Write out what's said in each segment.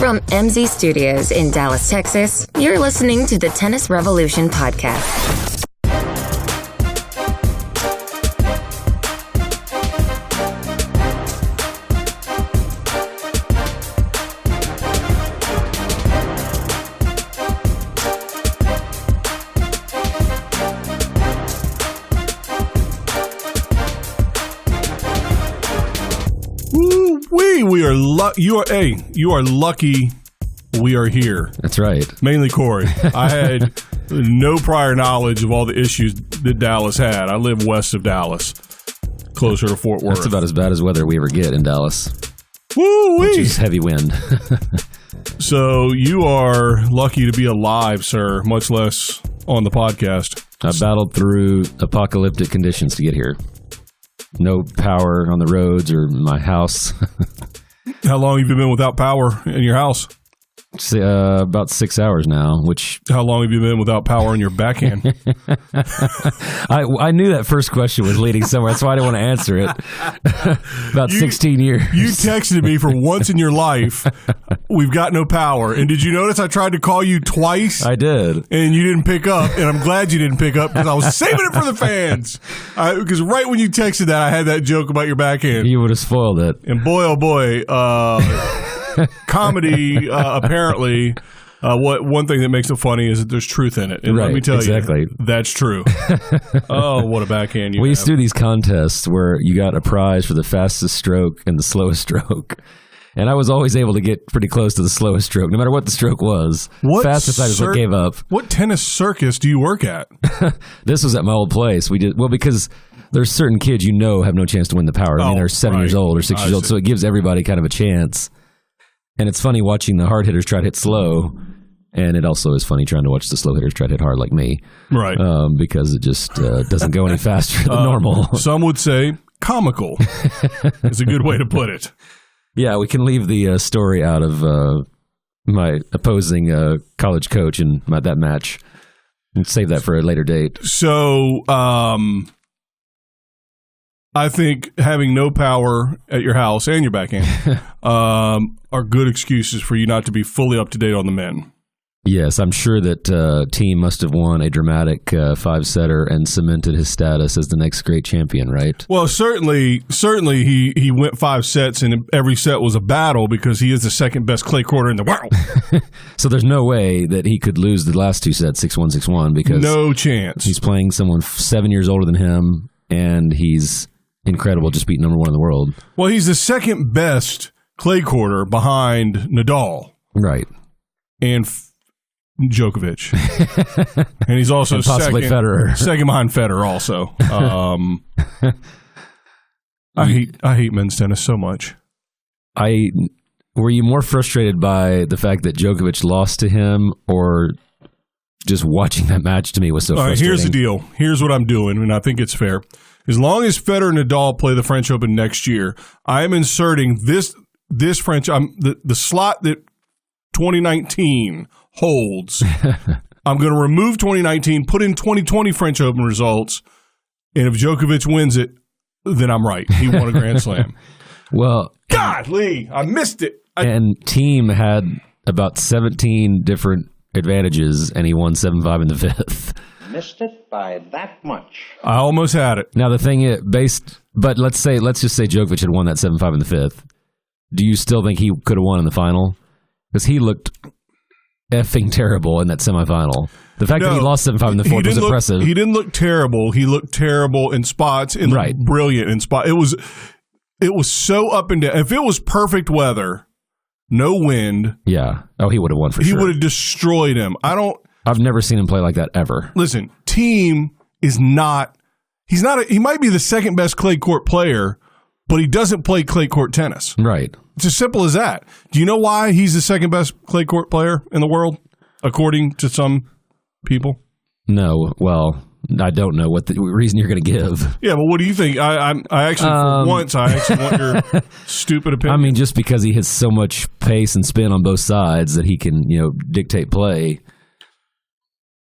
From MZ Studios in Dallas, Texas, you're listening to the Tennis Revolution podcast. You are lucky we are here. That's right. Mainly Corey. I had no prior knowledge of all the issues that Dallas had. I live west of Dallas, closer to Fort Worth. That's about as bad as weather we ever get in Dallas. Woo-wee! Which is heavy wind. So you are lucky to be alive, sir, much less on the podcast. I battled through apocalyptic conditions to get here. No power on the roads or my house. How long have you been without power in your house? About 6 hours now, How long have you been without power in your backhand? I knew that first question was leading somewhere. That's why I didn't want to answer it. About 16 years. You texted me for once in your life, we've got no power. And did you notice I tried to call you twice? I did. And you didn't pick up. And I'm glad you didn't pick up because I was saving it for the fans. Because right when you texted that, I had that joke about your backhand. You would have spoiled it. And boy, oh boy, comedy, apparently, one thing that makes it funny is that there's truth in it. And right, let me tell exactly. you, that's true. Oh, what a backhand you We have. used to do these contests where you got a prize for the fastest stroke and the slowest stroke. And I was always able to get pretty close to the slowest stroke, no matter what the stroke was. Fastest I just gave up. What tennis circus do you work at? This was at my old place. Because there's certain kids have no chance to win the power. I mean, they're 7 years old or 6 years old, so it gives everybody kind of a chance. And it's funny watching the hard hitters try to hit slow, and it also is funny trying to watch the slow hitters try to hit hard like me. Right. Because it just doesn't go any faster than normal. Some would say comical is a good way to put it. Yeah, we can leave the story out of my opposing college coach and that match and save that for a later date. So I think having no power at your house and your backhand are good excuses for you not to be fully up to date on the men. Yes, I'm sure that team must have won a dramatic five-setter and cemented his status as the next great champion, right? Well, certainly he went 5 sets, and every set was a battle because he is the second best clay courter in the world. So there's no way that he could lose the last 2 sets, 6-1, 6-1, because no chance. He's playing someone 7 years older than him, and he's incredible, just beat number 1 in the world. Well, he's the second best clay courter behind Nadal. Right. And Djokovic. And he's also and possibly Federer. Second behind Federer also. I hate men's tennis so much. Were you more frustrated by the fact that Djokovic lost to him, or just watching that match to me was so frustrating? All right, here's the deal. Here's what I'm doing, and I think it's fair. As long as Federer and Nadal play the French Open next year, I am inserting this French the slot that 2019 holds. I'm going to remove 2019, put in 2020 French Open results, and if Djokovic wins it, then I'm right. He won a Grand Slam. Well, Godly, I missed it. And Team had about 17 different advantages, and he won 7-5 in the 5th. Missed it by that much. I almost had it. Now the thing is, but let's just say Djokovic had won that 7-5 in the 5th. Do you still think he could have won in the final? Because he looked effing terrible in that semifinal. The fact that he lost 7-5 in the 4th was impressive. He didn't look terrible. He looked terrible in spots and brilliant in spots. It was so up and down. If it was perfect weather, no wind. Yeah. Oh, he would have won for sure. He would have destroyed him. I've never seen him play like that ever. Listen, Team is not. He might be the second best clay court player, but he doesn't play clay court tennis. Right. It's as simple as that. Do you know why he's the second best clay court player in the world, according to some people? No. Well, I don't know what the reason you're going to give. Yeah, but what do you think? I actually, for once, I actually want your stupid opinion. I mean, just because he has so much pace and spin on both sides that he can, dictate play,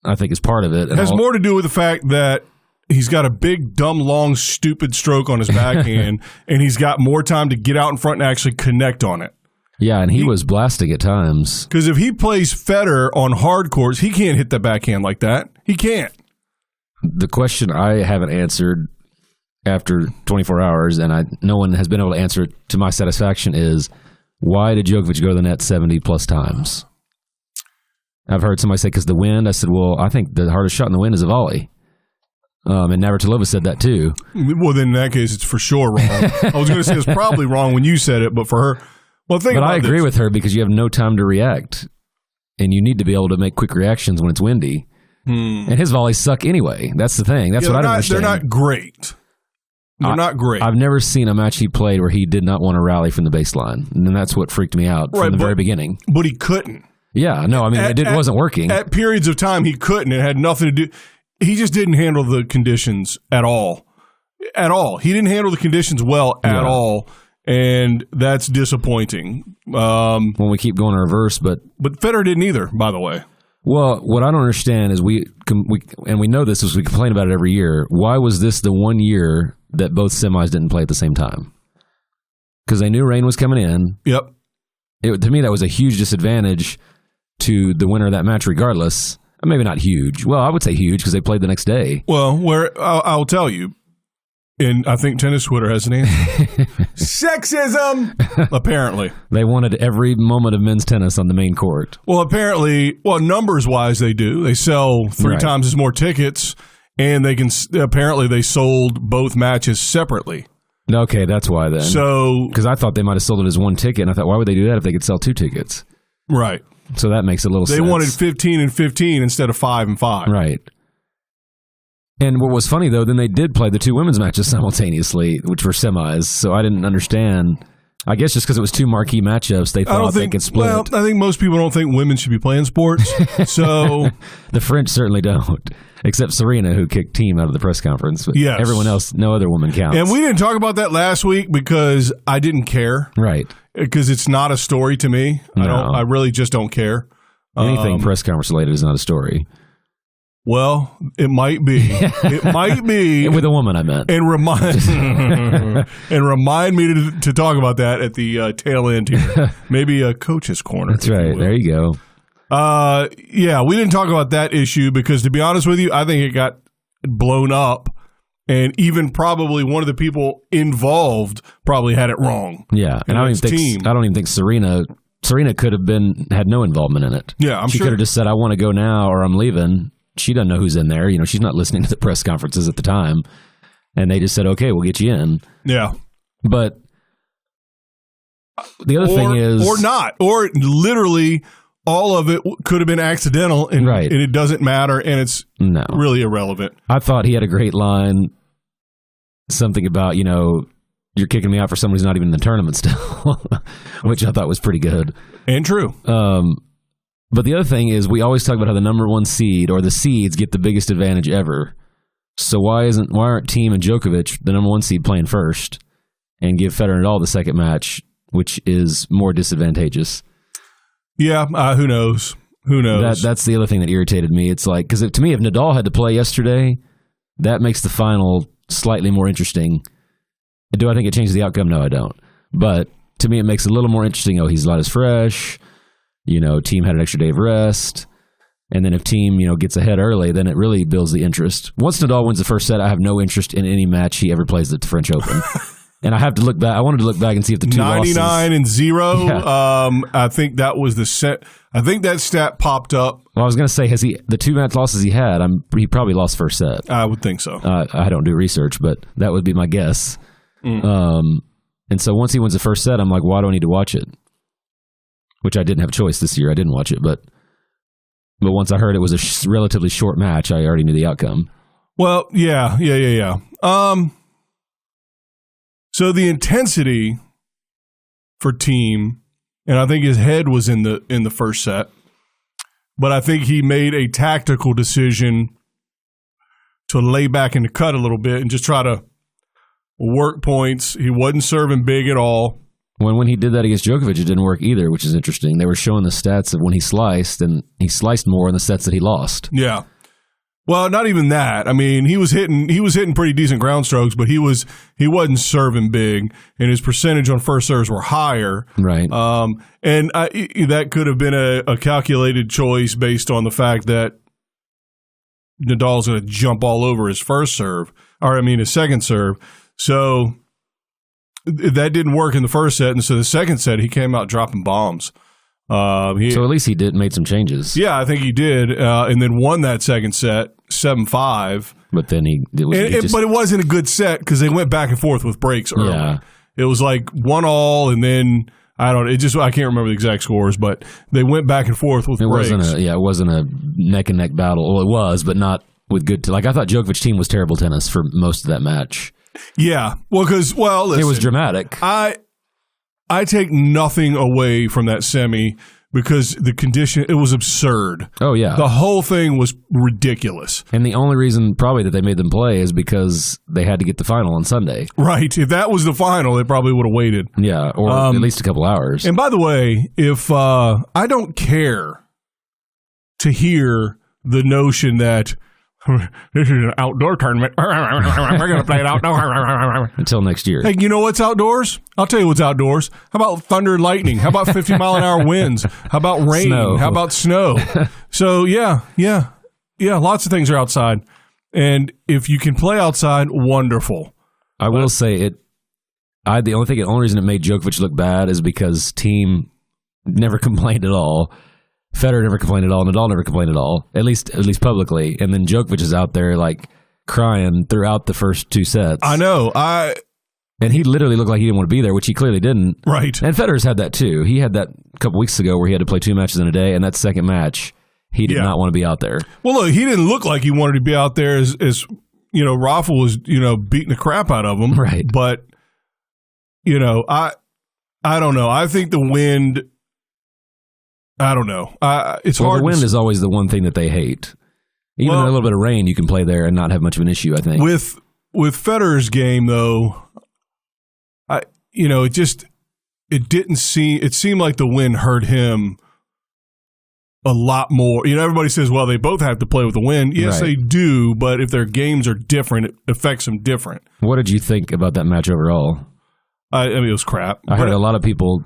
I think is part of it. It has more to do with the fact that he's got a big, dumb, long, stupid stroke on his backhand, and he's got more time to get out in front and actually connect on it. Yeah, and he was blasting at times. Because if he plays Federer on hard courts, he can't hit the backhand like that. He can't. The question I haven't answered after 24 hours, and no one has been able to answer it to my satisfaction, is why did Djokovic go to the net 70-plus times? I've heard somebody say, because the wind. I said, well, I think the hardest shot in the wind is a volley. And Navratilova said that too. Well, then in that case, it's for sure wrong. I was going to say it's probably wrong when you said it, but for her, well, think about I agree with her because you have no time to react, and you need to be able to make quick reactions when it's windy. And his volleys suck anyway. That's the thing. That's what I don't understand. They're not great. They're not great. I've never seen a match he played where he did not want to rally from the baseline, and that's what freaked me out from the very beginning. But he couldn't. Yeah, no, I mean, it wasn't working. At periods of time, he couldn't. It had nothing to do. He just didn't handle the conditions at all. At all. He didn't handle the conditions well at all, and that's disappointing. When we keep going in reverse, but Federer didn't either, by the way. Well, what I don't understand is we know this as we complain about it every year. Why was this the one year that both semis didn't play at the same time? Because they knew rain was coming in. Yep. To me, that was a huge disadvantage to the winner of that match, regardless. Maybe not huge. Well, I would say huge because they played the next day. Well, I'll tell you, and I think Tennis Twitter has an answer. Sexism! Apparently. They wanted every moment of men's tennis on the main court. Well, apparently, numbers-wise, they do. They sell three times as more tickets, and apparently they sold both matches separately. Okay, that's why then. So, because I thought they might have sold it as one ticket, and I thought, why would they do that if they could sell two tickets? Right. So that makes a little sense. They wanted 15 and 15 instead of 5 and 5. Right. And what was funny, though, then they did play the two women's matches simultaneously, which were semis. So I didn't understand. I guess just because it was two marquee matchups, they thought they could split. Well, I think most people don't think women should be playing sports. So the French certainly don't, except Serena, who kicked Thiem out of the press conference. But yes. Everyone else, no other woman counts. And we didn't talk about that last week because I didn't care. Right. Because it's not a story to me. No. I really just don't care. Anything press conference related is not a story. Well, it might be. It might be. With a woman, I meant. And remind me to talk about that at the tail end here. Maybe a coach's corner. That's right. There you go. Yeah, we didn't talk about that issue because, to be honest with you, I think it got blown up. And even probably one of the people involved probably had it wrong. Yeah, and I don't even think Serena could have had no involvement in it. Yeah, she could have just said, "I want to go now," or "I'm leaving." She doesn't know who's in there. She's not listening to the press conferences at the time, and they just said, "Okay, we'll get you in." Yeah, but the other thing is, or not, or literally. All of it could have been accidental, and it doesn't matter, and it's really irrelevant. I thought he had a great line, something about, you're kicking me out for someone who's not even in the tournament still, which I thought was pretty good. And true. But the other thing is we always talk about how the number one seed or the seeds get the biggest advantage ever. So why aren't Thiem and Djokovic, the number one seed, playing first and give Federer and Nadal the second match, which is more disadvantageous? Yeah, who knows? Who knows? That's the other thing that irritated me. It's like, because to me, if Nadal had to play yesterday, that makes the final slightly more interesting. Do I think it changes the outcome? No, I don't. But to me, it makes it a little more interesting. Oh, he's not as fresh. Thiem had an extra day of rest. And then if Thiem, gets ahead early, then it really builds the interest. Once Nadal wins the first set, I have no interest in any match he ever plays at the French Open. And I have to look back. I wanted to look back and see if the two 99 and 0. Yeah. I think that was the set. I think that stat popped up. Well, I was going to say, the two match losses he had? He probably lost first set. I would think so. I don't do research, but that would be my guess. And so once he wins the first set, I'm like, why do I need to watch it? Which I didn't have a choice this year. I didn't watch it, but once I heard it was a relatively short match, I already knew the outcome. Well, yeah. So the intensity for Thiem, and I think his head was in the first set, but I think he made a tactical decision to lay back in the cut a little bit and just try to work points. He wasn't serving big at all. When he did that against Djokovic, it didn't work either, which is interesting. They were showing the stats of when he sliced, and he sliced more in the sets that he lost. Yeah. Well, not even that. I mean, he was hitting pretty decent ground strokes, but he wasn't serving big, and his percentage on first serves were higher. Right. And that could have been a calculated choice based on the fact that Nadal's going to jump all over his first serve, his second serve. So that didn't work in the first set, and so the second set he came out dropping bombs. So at least he made some changes. Yeah, I think he did, and then won that second set 7-5. But then but it wasn't a good set because they went back and forth with breaks early. Yeah. It was like 1-1, and then I can't remember the exact scores, but they went back and forth with breaks. It wasn't a neck and neck battle. Well, it was, but not with good. I thought Djokovic's team was terrible tennis for most of that match. Yeah, listen, it was dramatic. I take nothing away from that semi because the condition, it was absurd. Oh, yeah. The whole thing was ridiculous. And the only reason probably that they made them play is because they had to get the final on Sunday. Right. If that was the final, they probably would have waited. Yeah, or at least a couple hours. And by the way, if I don't care to hear the notion that this is an outdoor tournament. We're going to play it outdoors. Until next year. Hey, you know what's outdoors? I'll tell you what's outdoors. How about thunder and lightning? How about 50-mile-an-hour winds? How about rain? Snow. How about snow? So, yeah, lots of things are outside. And if you can play outside, wonderful. I will say the only reason it made Djokovic look bad is because team never complained at all. Federer never complained at all. Nadal never complained at all, at least publicly. And then Djokovic is out there like crying throughout the first two sets. I know. And he literally looked like he didn't want to be there, which he clearly didn't. Right. And Federer's had that too. He had that a couple weeks ago where he had to play 2 matches in a day, and that second match, he did not want to be out there. Well, look, he didn't look like he wanted to be out there as Rafa was, beating the crap out of him. Right. But, I don't know. I think the wind... I don't know. It's hard. The wind is always the one thing that they hate. Even a little bit of rain, you can play there and not have much of an issue, I think. With Federer's game, though, it seemed like the wind hurt him a lot more. Everybody says, well, they both have to play with the wind. Yes, They do, but if their games are different, it affects them different. What did you think about that match overall? It was crap. I heard a lot of people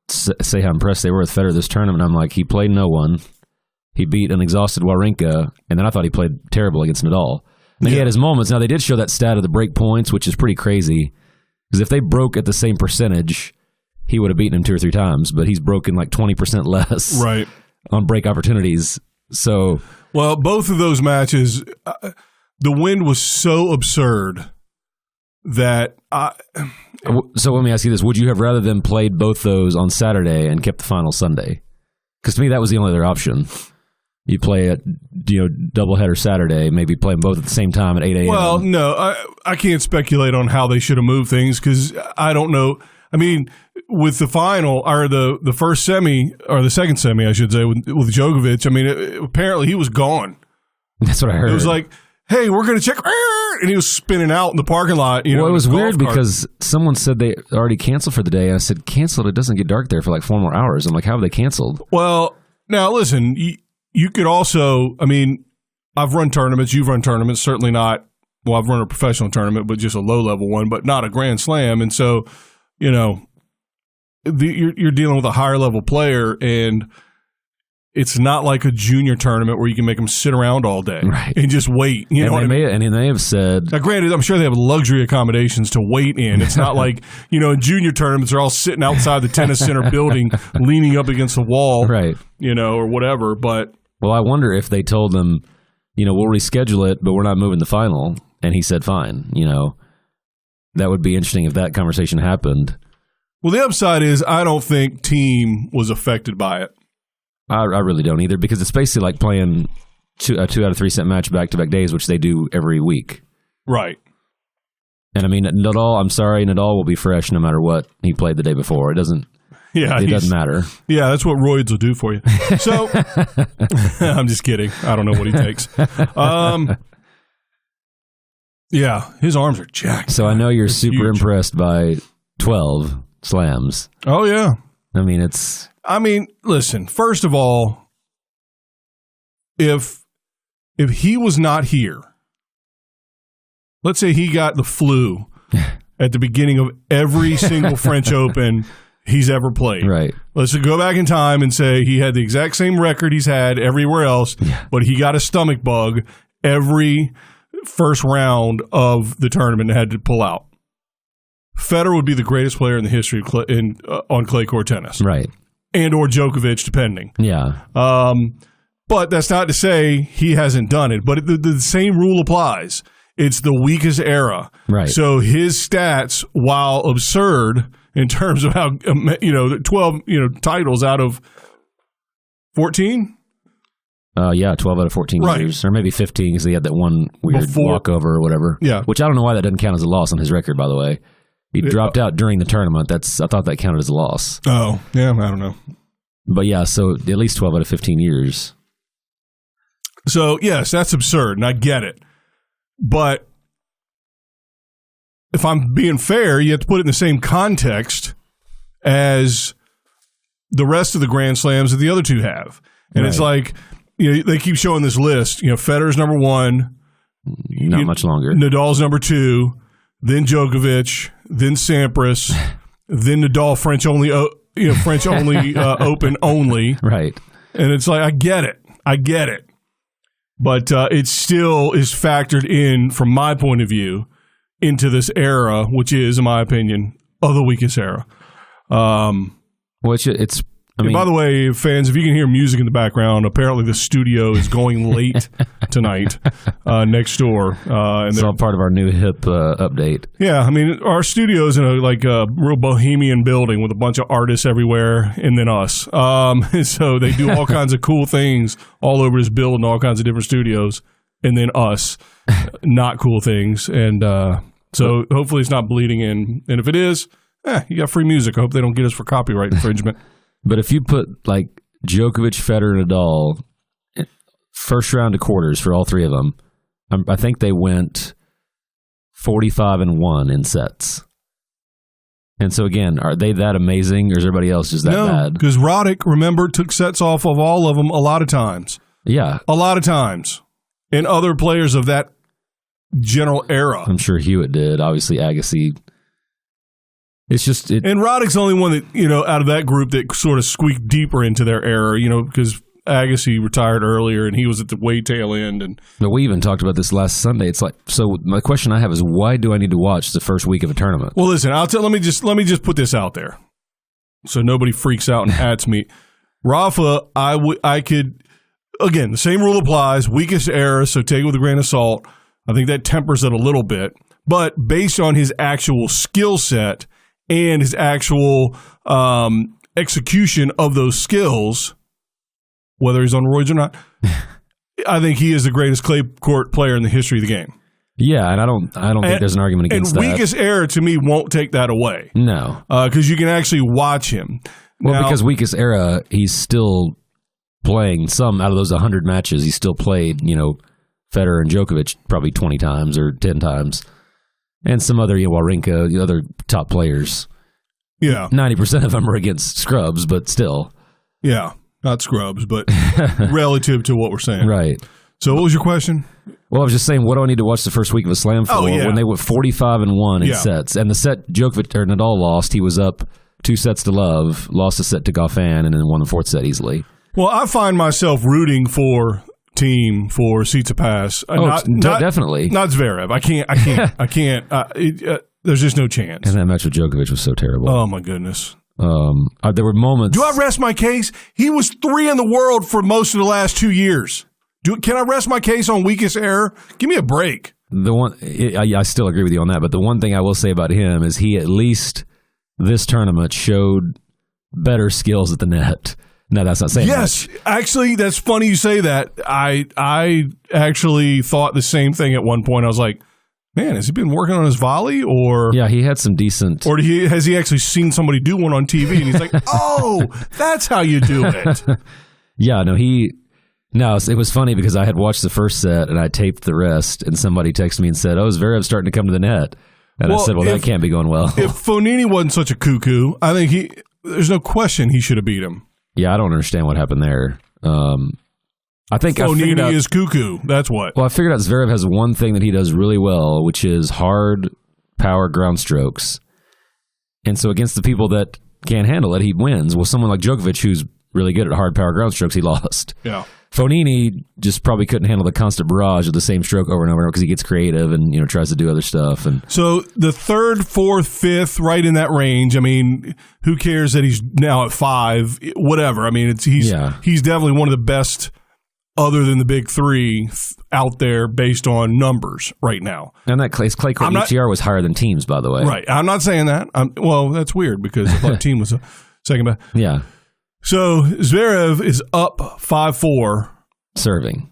say how impressed they were with Federer this tournament. I'm like, he played no one. He beat an exhausted Wawrinka, and then I thought he played terrible against Nadal. And he had his moments. Now, they did show that stat of the break points, which is pretty crazy, because if they broke at the same percentage, he would have beaten him 2 or 3 times, but he's broken like 20% less on break opportunities. So, well, both of those matches, the wind was so absurd that So let me ask you this. Would you have rather them played both those on Saturday and kept the final Sunday? Because to me, that was the only other option. You play a doubleheader Saturday, maybe play them both at the same time at 8 a.m. Well, no, I can't speculate on how they should have moved things because I don't know. I mean, with the final, or the first semi, or the second semi, I should say, with Djokovic, I mean, apparently he was gone. That's what I heard. It was like, hey, we're going to check. And he was spinning out in the parking lot. Well, it was weird because someone said they already canceled for the day. I said, canceled? It doesn't get dark there for like 4 more hours. I'm like, how have they canceled? Well, now listen, you could also, I mean, I've run tournaments. You've run tournaments. Certainly not, well, I've run a professional tournament, but just a low-level one, but not a Grand Slam. And so, you're dealing with a higher-level player, and it's not like a junior tournament where you can make them sit around all day and just wait. You know what I mean? And they have said... Now, granted, I'm sure they have luxury accommodations to wait in. It's not like, in junior tournaments, they're all sitting outside the tennis center building, leaning up against the wall, or whatever. But well, I wonder if they told them, we'll reschedule it, but we're not moving the final. And he said, fine. That would be interesting if that conversation happened. Well, the upside is I don't think team was affected by it. I really don't either, because it's basically like playing a 2 out of 3 set match back-to-back days, which they do every week. Right. And I mean, Nadal will be fresh no matter what he played the day before. It doesn't matter. Yeah, that's what roids will do for you. So, I'm just kidding. I don't know what he takes. Yeah, his arms are jacked. So I know you're super impressed by 12 slams. Oh, yeah. I mean, listen, first of all, if if he was not here, let's say he got the flu at the beginning of every single French Open he's ever played. Right. Let's go back in time and say he had the exact same record he's had everywhere else, but he got a stomach bug every first round of the tournament and had to pull out. Federer would be the greatest player in the history of on clay court tennis. Right. And or Djokovic, depending. Yeah. But that's not to say he hasn't done it. But the same rule applies. It's the weakest era. Right. So his stats, while absurd in terms of how 12 titles out of 14. 12 out of 14 years, or maybe 15 because he had that one weird walkover or whatever. Yeah. Which I don't know why that doesn't count as a loss on his record, by the way. He dropped out during the tournament. I thought that counted as a loss. Oh, yeah, I don't know. But yeah, so at least 12 out of 15 years. So, yes, that's absurd, and I get it. But if I'm being fair, you have to put it in the same context as the rest of the Grand Slams that the other two have. And It's like, they keep showing this list. Federer's number one. Not much longer. Nadal's number two. Then Djokovic, then Sampras, then Nadal French only Open only. Right. And it's like, I get it. But it still is factored in, from my point of view, into this era, which is, in my opinion, the weakest era. By the way, fans, if you can hear music in the background, apparently the studio is going late tonight next door. It's all part of our new hip update. Yeah, I mean, our studio is in a real bohemian building with a bunch of artists everywhere, and then us. And so they do all kinds of cool things all over this building, all kinds of different studios, and then us, not cool things. And so hopefully it's not bleeding in. And if it is, you got free music. I hope they don't get us for copyright infringement. But if you put Djokovic, Federer, and Nadal first round to quarters for all three of them, I think they went 45-1 in sets. And so again, are they that amazing, or is everybody else just that bad? No, because Roddick, remember, took sets off of all of them a lot of times. Yeah, a lot of times, and other players of that general era. I'm sure Hewitt did. Obviously, Agassi. It's just and Roddick's the only one that out of that group that sort of squeaked deeper into their era. Because Agassi retired earlier and he was at the way tail end. But we even talked about this last Sunday. It's like, so my question I have is, why do I need to watch the first week of a tournament? Well, listen, let me just put this out there, so nobody freaks out and hats me. Rafa, I could, again, the same rule applies. Weakest era, so take it with a grain of salt. I think that tempers it a little bit, but based on his actual skill set and his actual execution of those skills, whether he's on roids or not, I think he is the greatest clay court player in the history of the game. Yeah, and I don't think there's an argument against that. And weakest era, to me, won't take that away. No. Because you can actually watch him. Well, because weakest era, he's still playing some out of those 100 matches. He still played, Federer and Djokovic probably 20 times or 10 times. And some other, Wawrinka, the other top players. Yeah. 90% of them are against scrubs, but still. Yeah. Not scrubs, but relative to what we're saying. Right. So what was your question? Well, I was just saying, what do I need to watch the first week of a slam for when they went 45-1 in sets? And the set Djokovic or Nadal lost, he was up 2 sets to love, lost a set to Goffin, and then won the 4th set easily. Well, I find myself rooting for team for Tsitsipas. Definitely. Not Zverev. I can't. There's just no chance. And that match with Djokovic was so terrible. Oh, my goodness. There were moments. Do I rest my case? He was 3 in the world for most of the last 2 years. Can I rest my case on weakest error? Give me a break. I still agree with you on that, but the one thing I will say about him is he at least this tournament showed better skills at the net. No, that's not saying yes, much. Actually, that's funny you say that. I actually thought the same thing at one point. I was like, man, has he been working on his volley? Or yeah, he had some decent. Or has he actually seen somebody do one on TV? And he's like, oh, that's how you do it. Yeah, no, it was funny because I had watched the first set and I taped the rest, and somebody texted me and said, "Oh, Zverev's starting to come to the net." And I said, "Well, that can't be going well." If Fognini wasn't such a cuckoo, I think there's no question he should have beat him. Yeah, I don't understand what happened there. I think Fonini is cuckoo. That's what. Well, I figured out Zverev has one thing that he does really well, which is hard power ground strokes. And so against the people that can't handle it, he wins. Well, someone like Djokovic, who's really good at hard power ground strokes, he lost. Yeah. Fonini just probably couldn't handle the constant barrage of the same stroke over and over because he gets creative and tries to do other stuff. And so the 3rd, 4th, 5th, right in that range. I mean, who cares that he's now at 5? Whatever. I mean, he's definitely one of the best, other than the big 3, out there based on numbers right now. And that clay court UTR was higher than teams, by the way. Right. I'm not saying that. Well, that's weird because I thought team was a second best. Yeah. So Zverev is up 5-4. Serving.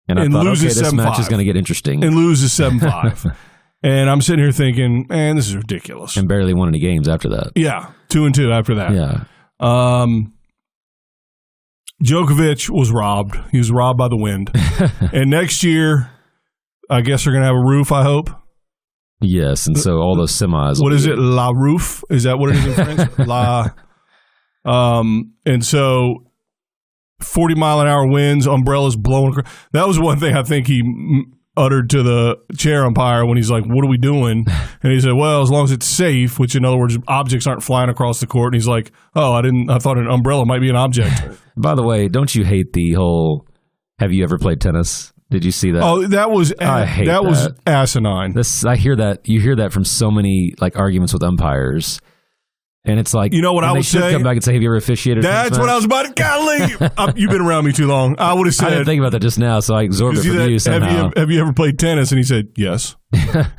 And I thought, loses okay, this 7-5. Match is going to get interesting. And loses 7-5. And I'm sitting here thinking, man, this is ridiculous. And barely won any games after that. Yeah. 2-2 after that. Yeah. Djokovic was robbed. He was robbed by the wind. And next year, I guess they're going to have a roof, I hope. Yes, and so all those semis. What is it? La roof? Is that what it is in French? And so 40-mile-an-hour winds, umbrellas blowing. That was one thing I think he uttered to the chair umpire when he's like, what are we doing? And he said, well, as long as it's safe, which in other words, objects aren't flying across the court. And he's like, oh, I thought an umbrella might be an object. By the way, don't you hate the whole, have you ever played tennis? Did you see that? Oh, that was asinine. I hear that. You hear that from so many arguments with umpires. And it's like, you know what I would say? Come back and say, have you ever officiated? That's what I was about to. Golly, you've been around me too long. I would have said. I didn't think about that just now, so I absorbed it from you somehow. Have you ever played tennis? And he said yes.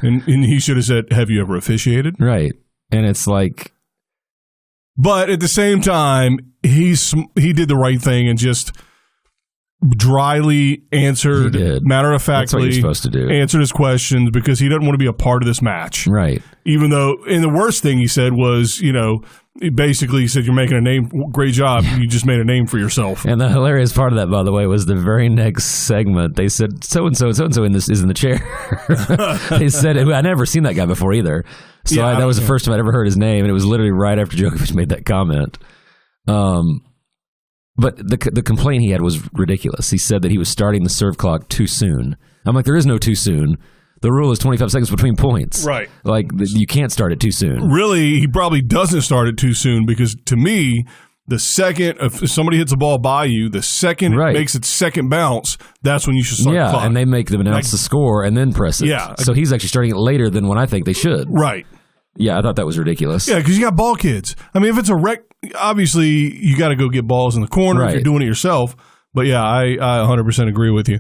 and he should have said, have you ever officiated? Right. And it's like, but at the same time, he did the right thing and just dryly answered, matter of factly, that's what you're supposed to do. Answered his questions because he doesn't want to be a part of this match. Right. Even though, and the worst thing he said was, basically he said, you're making a name, great job, you just made a name for yourself. And the hilarious part of that, by the way, was the very next segment. They said, so-and-so is in the chair. They said, I'd never seen that guy before either. So that was the first time I'd ever heard his name, and it was literally right after Djokovic made that comment. But the complaint he had was ridiculous. He said that he was starting the serve clock too soon. I'm like, there is no too soon. The rule is 25 seconds between points. Right. You can't start it too soon. Really, he probably doesn't start it too soon because to me, the second if somebody hits a ball by you, the second it makes its second bounce, that's when you should start the clock. And they make them announce the score and then press it. Yeah. So he's actually starting it later than when I think they should. Right. Yeah, I thought that was ridiculous. Yeah, because you got ball kids. I mean, if it's a wreck, obviously you got to go get balls in the corner if you're doing it yourself. But yeah, I 100% agree with you.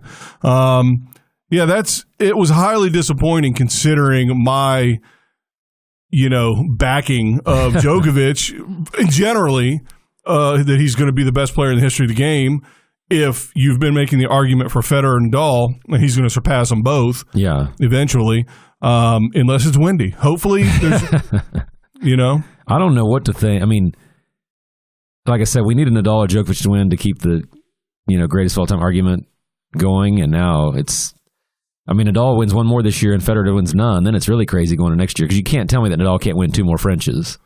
It was highly disappointing considering my, backing of Djokovic generally, that he's going to be the best player in the history of the game. If you've been making the argument for Federer and Nadal, and he's going to surpass them both eventually, unless it's windy. Hopefully, there's, I don't know what to think. I mean, like I said, we need a Nadal or Djokovic to win to keep the, greatest of all time argument going, and now it's, Nadal wins one more this year and Federer wins none, then it's really crazy going to next year because you can't tell me that Nadal can't win 2 more Frenches.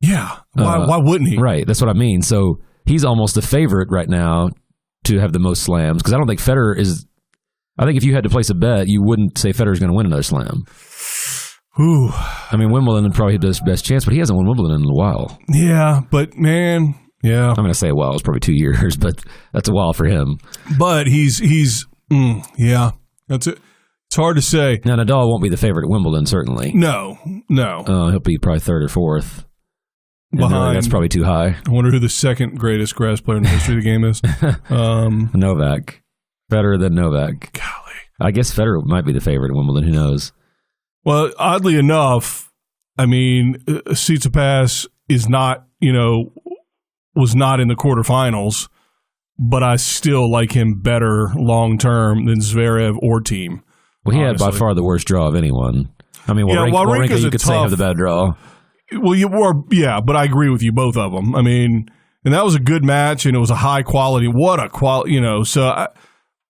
Yeah. Why wouldn't he? Right. That's what I mean. So he's almost a favorite right now to have the most slams because I don't think Federer is. I think if you had to place a bet, you wouldn't say Federer's going to win another slam. Ooh. Wimbledon would probably have his best chance, but he hasn't won Wimbledon in a while. Yeah, but man, yeah. I'm going to say a while. It's probably 2 years, but that's a while for him. But he's that's it. It's hard to say. Now, Nadal won't be the favorite at Wimbledon, certainly. No. He'll be probably 3rd or 4th. Behind, that's probably too high. I wonder who the second greatest grass player in the history of the game is. Novak. Better than Novak. Golly. I guess Federer might be the favorite at Wimbledon. Who knows? Well, oddly enough, Tsitsipas is not, was not in the quarterfinals, but I still like him better long term than Zverev or Thiem. Well, he had by far the worst draw of anyone. Wawrinka you could say have the bad draw. Well, but I agree with you, both of them. And that was a good match, and it was a high quality. What a quality, so, I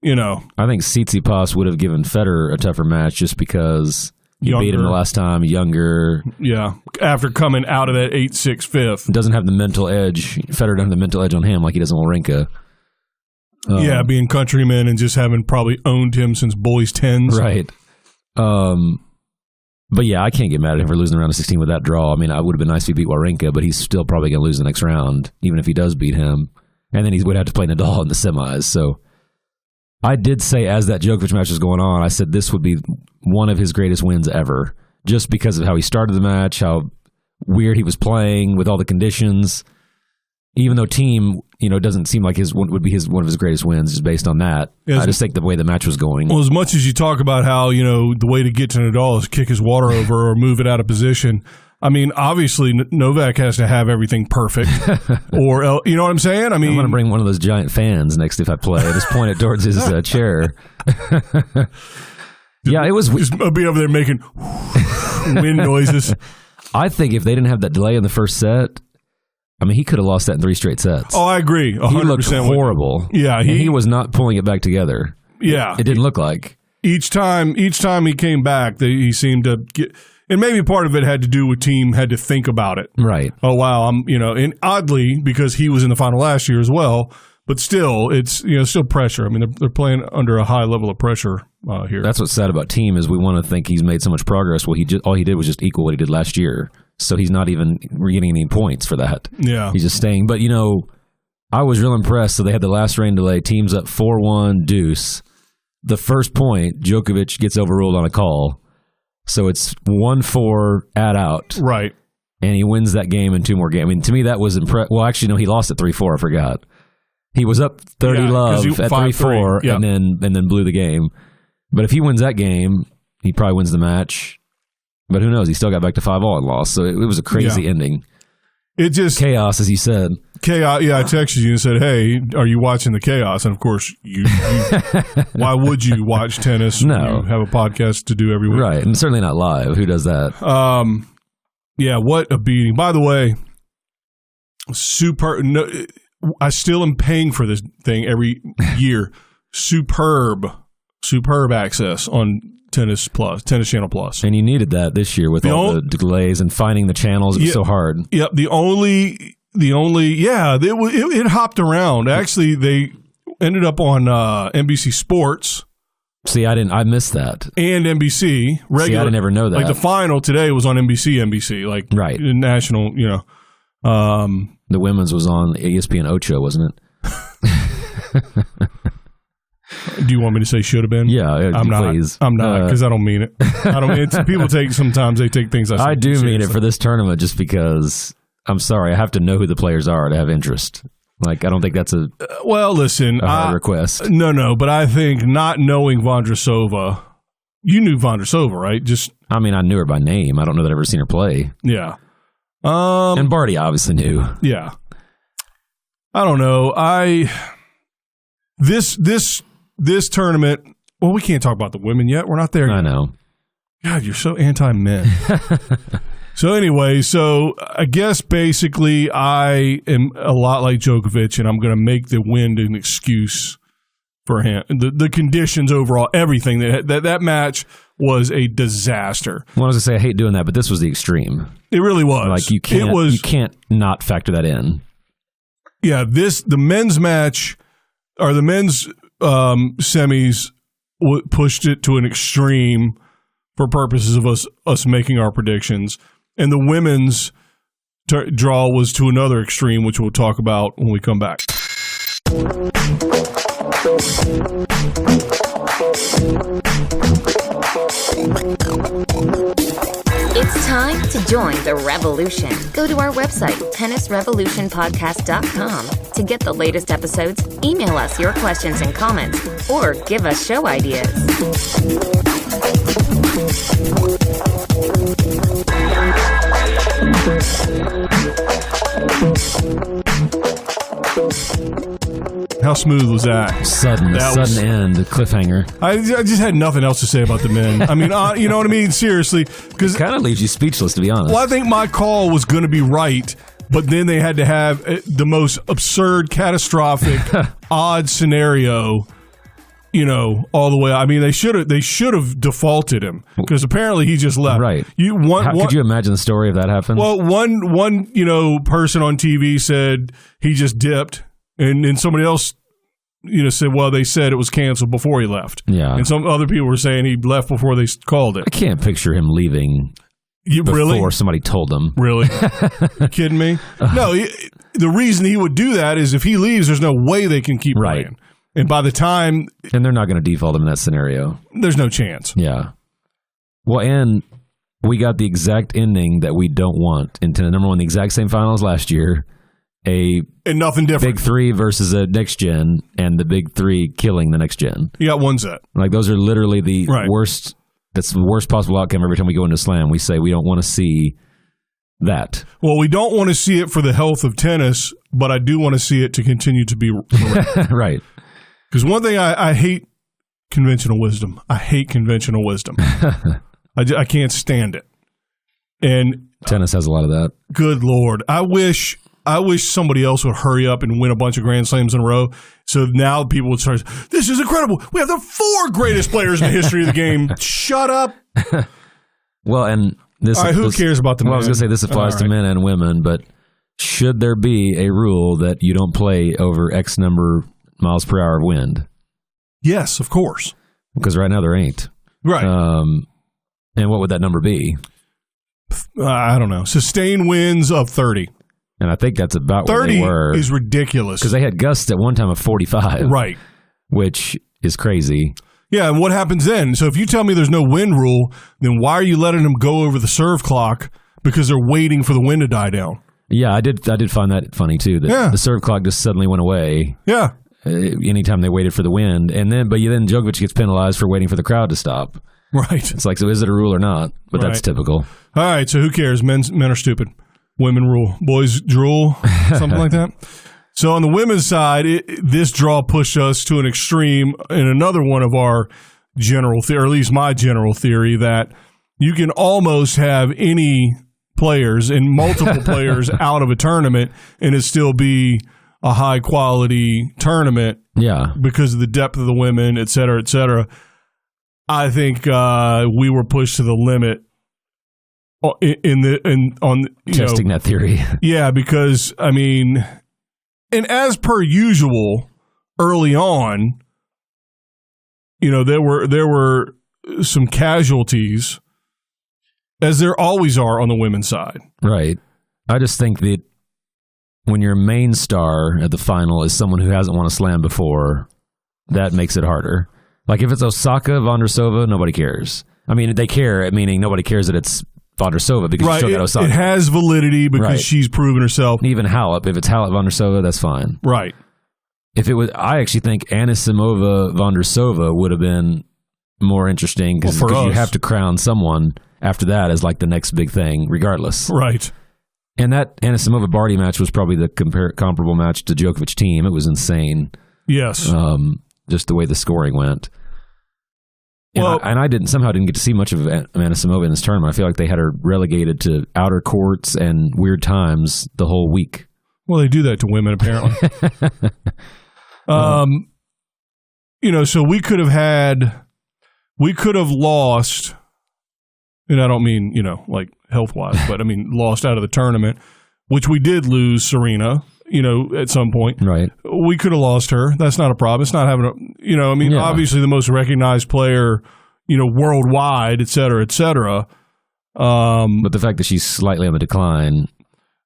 think Tsitsipas would have given Federer a tougher match just because he beat him the last time, younger. Yeah, after coming out of that 8-6 fifth. Doesn't have the mental edge. Federer doesn't have the mental edge on him like he does on Wawrinka. Being countrymen and just having probably owned him since boys 10s. Right. But yeah, I can't get mad at him for losing the round of 16 with that draw. I mean, it would have been nice if he beat Wawrinka, but he's still probably going to lose the next round, even if he does beat him. And then he would have to play Nadal in the semis. So I did say, as that Djokovic match was going on, I said this would be one of his greatest wins ever, just because of how he started the match, how weird he was playing with all the conditions. Even though team, doesn't seem like would be one of his greatest wins, just based on that. I just think the way the match was going. Well, as much as you talk about how the way to get to Nadal is kick his water over or move it out of position. I mean, obviously Novak has to have everything perfect, or you know what I'm saying. I mean, I'm going to bring one of those giant fans next if I play. I just point it towards his chair. Yeah, it was. Just be over there making wind noises. I think if they didn't have that delay in the first set. I mean, he could have lost that in 3 straight sets. Oh, I agree. 100%. He looked horrible. Yeah, he was not pulling it back together. Yeah, it didn't look like. Each time he came back, he seemed to get. And maybe part of it had to do with team had to think about it. Right. Oh wow, and oddly because he was in the final last year as well. But still, it's still pressure. I mean, they're playing under a high level of pressure here. That's what's sad about team is we want to think he's made so much progress. Well, all he did was just equal what he did last year. So he's not even getting any points for that. Yeah. He's just staying. But, I was real impressed. So they had the last rain delay. Team's up 4-1 deuce. The first point, Djokovic gets overruled on a call. So it's 1-4 out. Right. And he wins that game in 2 more games. I mean, to me, that was impressive. Well, actually, no, he lost at 3-4. I forgot. He was up 30 love at 3-4 and then blew the game. But if he wins that game, he probably wins the match. But who knows? He still got back to 5-all and lost. So it was a crazy ending. It just chaos, as you said. Chaos. Yeah, I texted you and said, "Hey, are you watching the chaos?" And of course, you why would you watch tennis? No, when you have a podcast to do every week, right? And certainly not live. Who does that? Yeah, what a beating. By the way, super. No, I still am paying for this thing every year. Superb access on Tennis Channel Plus. And you needed that this year with all the delays and finding the channels. It was so hard. Yep. The only it hopped around. Actually, they ended up on NBC Sports. See, I missed that. And NBC regular. See, I didn't ever know that. Like the final today was on NBC, like right. National, the women's was on ESPN Ocho, wasn't it? Do you want me to say should have been? Yeah, I'm not. Please. I'm not because I don't mean it. I don't mean it. People sometimes they take things. I do mean it for this tournament, just because. I'm sorry, I have to know who the players are to have interest. Like, I don't think that's a hard request. No, but I think not knowing Vondrousova, you knew Vondrousova, right? I mean, I knew her by name. I don't know that I've ever seen her play. Yeah. And Barty obviously knew. Yeah. I don't know. This tournament, well, we can't talk about the women yet. We're not there yet. I know. God, you're so anti-men. So anyway, I guess basically I am a lot like Djokovic, and I'm going to make the win an excuse for him. The conditions overall, everything, that match was a disaster. Well, I was going to say, I hate doing that, but this was the extreme. It really was. Like, you can't not factor that in. Yeah, the men's match, or the men's semis pushed it to an extreme for purposes of us making our predictions. And the women's draw was to another extreme, which we'll talk about when we come back. It's time to join the revolution. Go to our website, tennisrevolutionpodcast.com, to get the latest episodes, email us your questions and comments, or give us show ideas. How smooth was that? Sudden end, cliffhanger. I just had nothing else to say about the men. I mean, you know what I mean? Seriously. Because it kind of leaves you speechless, to be honest. Well, I think my call was going to be right, but then they had to have the most absurd, catastrophic, odd scenario, all the way. I mean, they should have defaulted him, because apparently he just left. Right. Could you imagine the story if that happened? Well, one person on TV said he just dipped. And then somebody else said, well, they said it was canceled before he left. Yeah. And some other people were saying he left before they called it. I can't picture him leaving before somebody told him. Really? You kidding me? No, the reason he would do that is if he leaves, there's no way they can keep playing. And by the time... And they're not going to default him in that scenario. There's no chance. Yeah. Well, and we got the exact ending that we don't want in tennis. Number one, the exact same finals last year. And nothing different. Big three versus a next gen, and the big three killing the next gen. You got one set. Like, those are literally the worst... That's the worst possible outcome every time we go into Slam. We say we don't want to see that. Well, we don't want to see it for the health of tennis, but I do want to see it to continue to be right. Because one thing I hate conventional wisdom. I hate conventional wisdom. I can't stand it. And tennis has a lot of that. Good Lord. I wish somebody else would hurry up and win a bunch of Grand Slams in a row. So now people would start, this is incredible. We have the 4 greatest players in the history of the game. Shut up. Well, and this... All right, who cares about the men? Well, I was going to say this applies to men and women, but should there be a rule that you don't play over X number miles per hour of wind? Yes, of course. Because right now there ain't. Right. And what would that number be? I don't know. Sustained winds of 30. And I think that's about where they were. 30 is ridiculous. Because they had gusts at one time of 45. Right. Which is crazy. Yeah, and what happens then? So if you tell me there's no wind rule, then why are you letting them go over the serve clock? Because they're waiting for the wind to die down. Yeah, I did find that funny, too. That the serve clock just suddenly went away. Yeah. Anytime they waited for the wind. And then Djokovic gets penalized for waiting for the crowd to stop. Right. It's like, so is it a rule or not? But that's typical. All right, so who cares? Men are stupid. Women rule. Boys drool. Something like that. So on the women's side, this draw pushed us to an extreme in another one of our general theory, or at least my general theory, that you can almost have any players and multiple players out of a tournament and it still be a high-quality tournament because of the depth of the women, et cetera, et cetera. I think we were pushed to the limit on testing that theory. Yeah, because I mean, and as per usual, early on, there were some casualties, as there always are on the women's side. Right. I just think that when your main star at the final is someone who hasn't won a slam before, that makes it harder. Like if it's Osaka, Vondrousova, nobody cares. I mean, they care, meaning nobody cares that it's Vondrousova because you still got Osaka. It has validity because she's proven herself. Even Halep, if it's Halep, Vondrousova, that's fine. Right. If it was, I actually think Anisimova, Vondrousova would have been more interesting because you have to crown someone after that as like the next big thing, regardless. Right. And that Anisimova-Barty match was probably the comparable match to Djokovic team. It was insane. Yes. Just the way the scoring went. And I somehow didn't get to see much of Anisimova in this tournament. I feel like they had her relegated to outer courts and weird times the whole week. Well, they do that to women, apparently. So we could have lost, and I don't mean, like health-wise, but I mean lost out of the tournament, which we did lose Serena, at some point. Right. We could have lost her. That's not a problem. It's not having obviously the most recognized player, worldwide, et cetera, et cetera. But the fact that she's slightly on the decline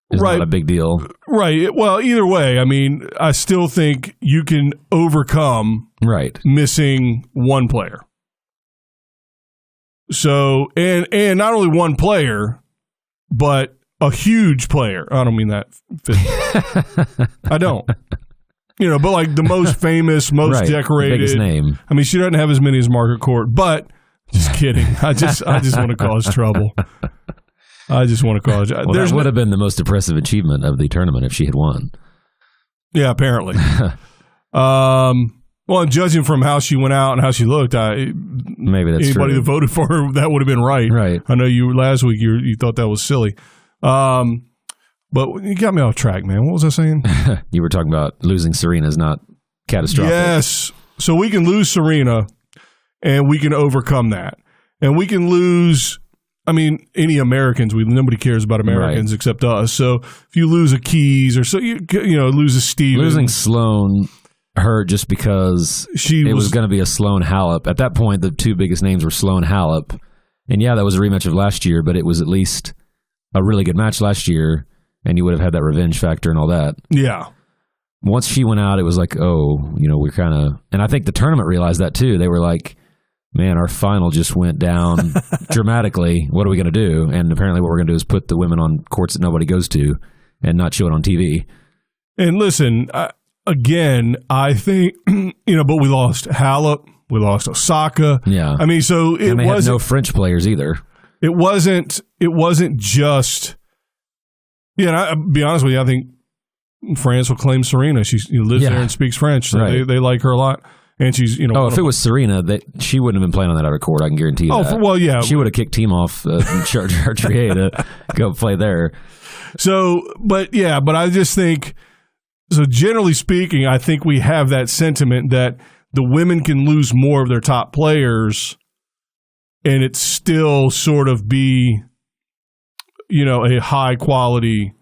is not a big deal. Right. Well, either way, I mean, I still think you can overcome missing one player. So, and not only one player, but a huge player. I don't mean that. I don't. But like the most famous, most decorated. Biggest name. I mean, she doesn't have as many as Margaret Court, but just kidding. I just want to cause trouble. I just want to cause. Well, that would have been the most impressive achievement of the tournament if she had won. Yeah, apparently. Well, and judging from how she went out and how she looked, maybe that's anybody true. that voted for her, that would have been right. Right. I know last week you thought that was silly. But you got me off track, man. What was I saying? You were talking about losing Serena is not catastrophic. Yes. So we can lose Serena, and we can overcome that. And we can lose, any Americans. Nobody cares about Americans except us. So if you lose a Keys or so, you lose a Stevens. Losing Sloane her just because it was going to be a Sloan Halep. At that point, the two biggest names were Sloan Halep. And yeah, that was a rematch of last year, but it was at least a really good match last year, and you would have had that revenge factor and all that. Yeah. Once she went out, it was like, oh, we're kind of... And I think the tournament realized that too. They were like, man, our final just went down dramatically. What are we going to do? And apparently what we're going to do is put the women on courts that nobody goes to and not show it on TV. And listen... Again, I think, but we lost Halep, we lost Osaka. Yeah. I mean, so it and they wasn't... had no French players either. It wasn't just... Yeah, and I'll be honest with you, I think France will claim Serena. She lives there and speaks French, so they like her a lot. And she's, if it was Serena, she wouldn't have been playing on that outer court, I can guarantee you that. Well, yeah. She would have kicked team off Chartrier to go play there. So, but I just think... So generally speaking, I think we have that sentiment that the women can lose more of their top players and it still sort of be, a high quality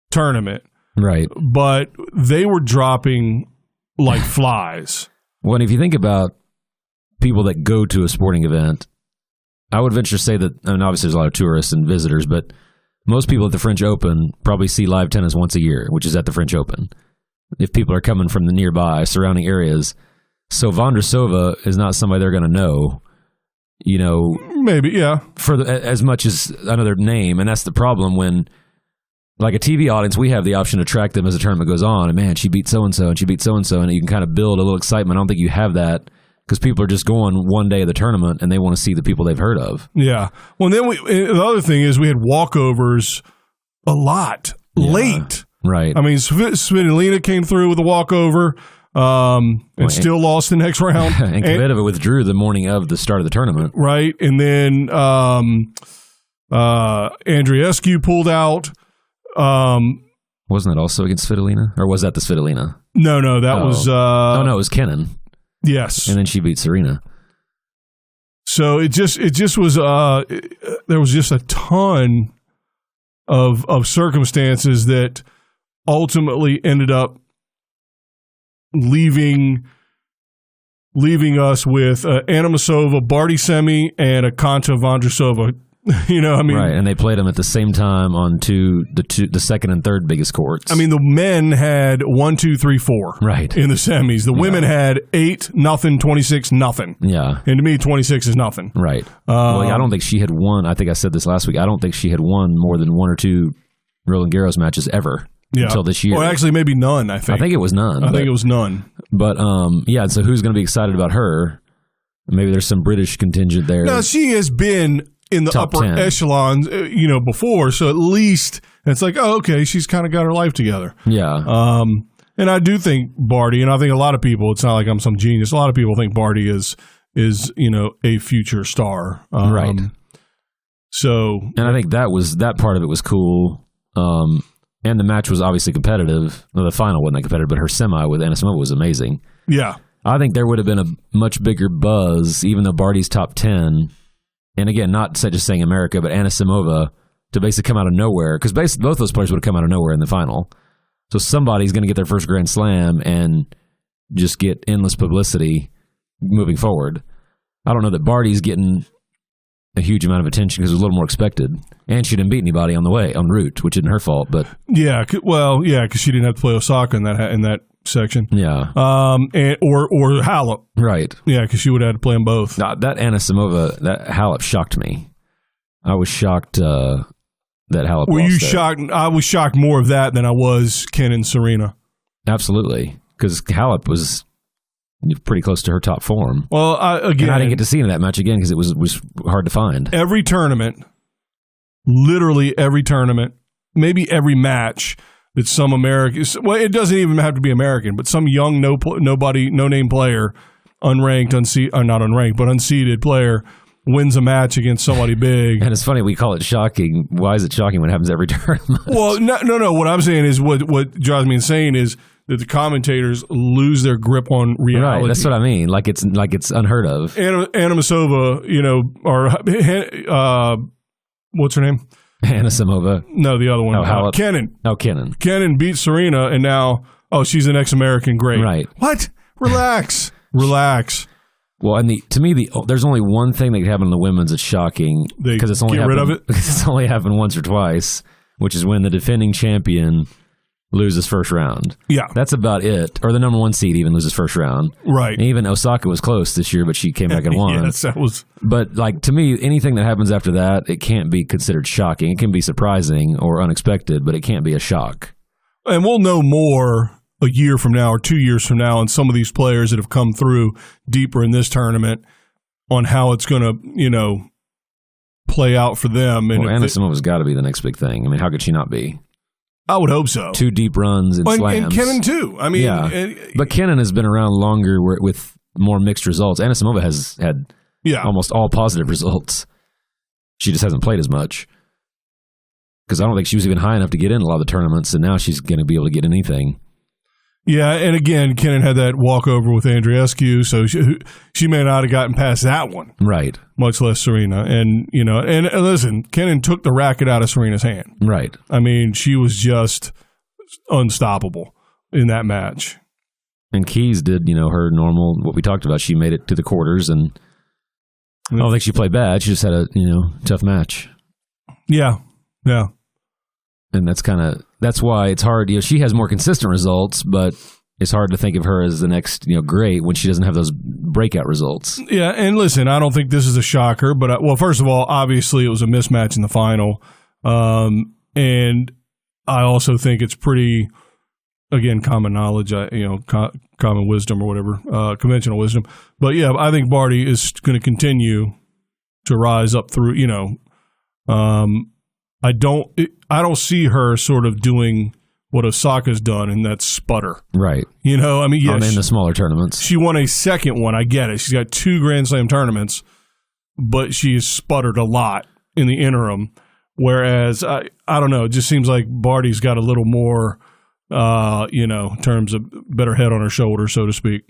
tournament. Right. But they were dropping like flies. Well, and if you think about people that go to a sporting event, I would venture to say that, obviously there's a lot of tourists and visitors, but most people at the French Open probably see live tennis once a year, which is at the French Open, if people are coming from the nearby surrounding areas. So Vondrousova is not somebody they're going to know, Maybe, yeah. As much as another name. And that's the problem when, like a TV audience, we have the option to track them as the tournament goes on. And man, she beat so-and-so and she beat so-and-so. And you can kind of build a little excitement. I don't think you have that because people are just going one day of the tournament and they want to see the people they've heard of. Yeah. Well, then the other thing is we had walkovers a lot late. Right. I mean, Svitolina came through with a walkover and still lost the next round. And Kvitova withdrew the morning of the start of the tournament. Right. And then Andreescu pulled out. Wasn't that also against Svitolina? Or was that the Svitolina? No, that was... no, it was Kenin. Yes. And then she beat Serena. So it just was there was just a ton of circumstances that ultimately ended up leaving us with Anna Masova, Barty Semi, and a Konta Vondrousova. Right, and they played them at the same time on the second and third biggest courts. I mean, the men had 1, 2, 3, 4 right in the semis. The women had 8-0, 26-0. Yeah, and to me, 26 is nothing. Right. Well, I don't think she had won. I think I said this last week. I don't think she had won more than 1 or 2 Roland Garros matches ever until this year. Well, actually, maybe none. I think it was none. I think it was none. But so who's going to be excited about her? Maybe there's some British contingent there. No, she has been in the Top upper 10. echelons, before. So at least it's like, oh, okay, she's kind of got her life together. Yeah. And I do think Barty, and I think a lot of people, it's not like I'm some genius. A lot of people think Barty is a future star. Right. So, and I think that part of it was cool. And the match was obviously competitive. Well, the final wasn't that competitive, but her semi with Anisimova was amazing. Yeah. I think there would have been a much bigger buzz, even though Barty's top 10. And again, not just saying America, but Anisimova to basically come out of nowhere. Because basically both those players would have come out of nowhere in the final. So somebody's going to get their first Grand Slam and just get endless publicity moving forward. I don't know that Barty's getting a huge amount of attention because it was a little more expected. And she didn't beat anybody on the way, en route, which isn't her fault. But yeah, because she didn't have to play Osaka in that section. Yeah. Or Halep. Right. Yeah, because she would have had to play them both. That Anisimova, that Halep shocked me. I was shocked that Halep Were lost you there. shocked? I was shocked more of that than I was Ken and Serena. Absolutely. Because Halep was pretty close to her top form. Well, I didn't get to see that match again because it was hard to find. Every tournament, literally every tournament, maybe every match that some American, well, it doesn't even have to be American, but some young no-name player, unseeded player, wins a match against somebody big. And it's funny, we call it shocking. Why is it shocking when it happens every tournament? Well, no. What I'm saying is what drives me insane is that the commentators lose their grip on reality. Right, that's what I mean. Like it's unheard of. Anna Masova, or what's her name? Anisimova. No, the other one. Halep. Kenin. Oh, Kenin. Kenin beat Serena, and now oh, she's an ex-American great. Right. What? Relax. Relax. Well, and to me, there's only one thing that could happen in the women's that's shocking. Because it's only get rid of it? It's only happened once or twice, which is when the defending champion loses first round. Yeah. That's about it. Or the number one seed even loses first round. Right. And even Osaka was close this year, but she came back and won. Yes, that was. But like to me, anything that happens after that, it can't be considered shocking. It can be surprising or unexpected, but it can't be a shock. And we'll know more a year from now or 2 years from now on some of these players that have come through deeper in this tournament on how it's going to, play out for them. And Anisimova got to be the next big thing. I mean, how could she not be? I would hope so. 2 deep runs and slams. And Kenin, too. I mean, yeah. But Kenin has been around longer with more mixed results. Anisimova has had almost all positive results. She just hasn't played as much. Because I don't think she was even high enough to get in a lot of the tournaments, and now she's going to be able to get anything. Yeah, and again, Kenin had that walkover with Andreescu, so she may not have gotten past that one. Right. Much less Serena. And, and listen, Kenin took the racket out of Serena's hand. Right. I mean, she was just unstoppable in that match. And Keys did, her normal, what we talked about. She made it to the quarters, and I don't think she played bad. She just had a, tough match. Yeah, yeah. And that's why it's hard. She has more consistent results, but it's hard to think of her as the next, great when she doesn't have those breakout results. Yeah, and listen, I don't think this is a shocker, but first of all, obviously it was a mismatch in the final, and I also think it's pretty, again, common knowledge, common wisdom or whatever, conventional wisdom. But yeah, I think Barty is going to continue to rise up through. I don't see her sort of doing what Osaka's done, and that's sputter. Right. Yes, in the smaller tournaments. She won a second one. I get it. She's got 2 Grand Slam tournaments, but she's sputtered a lot in the interim. Whereas, I don't know, it just seems like Barty's got a little more, in terms of better head on her shoulder, so to speak.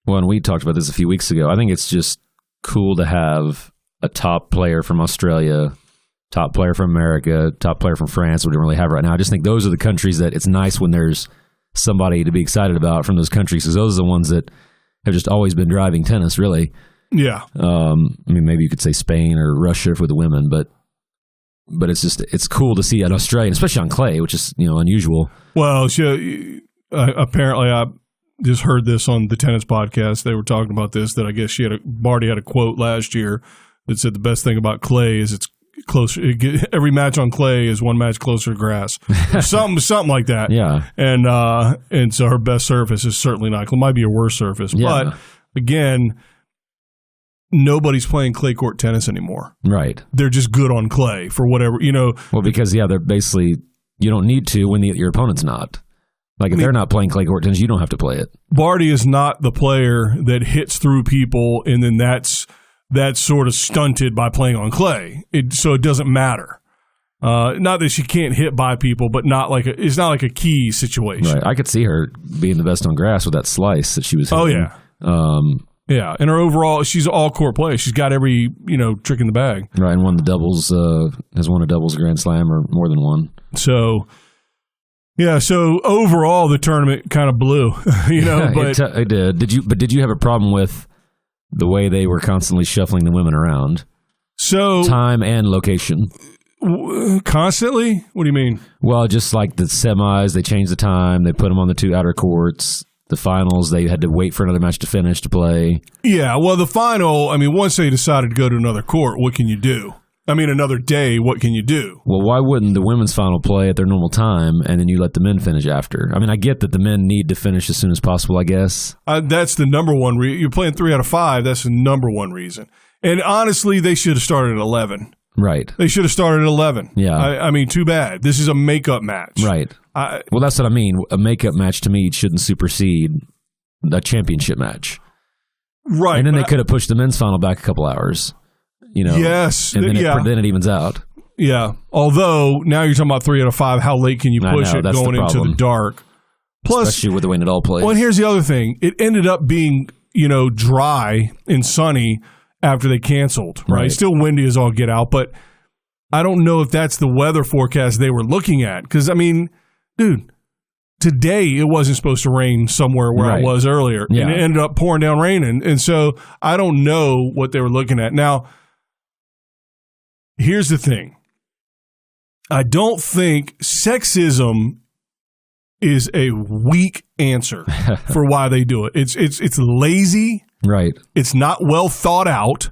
Well, and we talked about this a few weeks ago. I think it's just cool to have a top player from Australia, top player from America, top player from France, we don't really have right now. I just think those are the countries that it's nice when there's somebody to be excited about from those countries, because those are the ones that have just always been driving tennis, really. Yeah. Maybe you could say Spain or Russia for the women, but it's cool to see an Australian, especially on clay, which is, unusual. Well, apparently I just heard this on the tennis podcast. They were talking about this, that I guess Barty had a quote last year that said the best thing about clay is it's closer. Every match on clay is one match closer to grass. something like that. Yeah. And so her best surface is certainly not. It might be a worse surface. Yeah. But again, nobody's playing clay court tennis anymore. Right. They're just good on clay for whatever, Well, because they're basically, you don't need to when your opponent's not. Like if they're not playing clay court tennis, you don't have to play it. Barty is not the player that hits through people and then that's sort of stunted by playing on clay. So it doesn't matter. Not that she can't hit by people, but it's not like a key situation. Right. I could see her being the best on grass with that slice that she was hitting. Oh, yeah. Yeah. And her overall, she's an all-court player. She's got every, trick in the bag. Right. And has won a doubles Grand Slam or more than one. So, yeah. So overall, the tournament kind of blew, but it did. Did you have a problem with the way they were constantly shuffling the women around? So time and location. Constantly? What do you mean? Well, just like the semis, they changed the time. They put them on the 2 outer courts. The finals, they had to wait for another match to finish to play. Yeah, well, the final, once they decided to go to another court, what can you do? Another day, what can you do? Well, why wouldn't the women's final play at their normal time, and then you let the men finish after? I get that the men need to finish as soon as possible, I guess. That's the number one reason. You're playing 3 out of 5, that's the number one reason. And honestly, they should have started at 11. Right. They should have started at 11. Yeah. Too bad. This is a makeup match. Right. Well, that's what I mean. A makeup match, to me, shouldn't supersede a championship match. Right. And then they could have pushed the men's final back a couple hours. Yes. And then it evens out. Yeah. Although, now you're talking about 3 out of 5. How late can you push it going into the dark? Plus, especially with the way Nadal plays. Well, and here's the other thing. It ended up being, dry and sunny after they canceled, right? Still windy as all get out, but I don't know if that's the weather forecast they were looking at. Because, dude, today it wasn't supposed to rain somewhere where I was earlier. Yeah. And it ended up pouring down rain. And so I don't know what they were looking at. Now, here's the thing. I don't think sexism is a weak answer for why they do it. It's lazy. Right. It's not well thought out.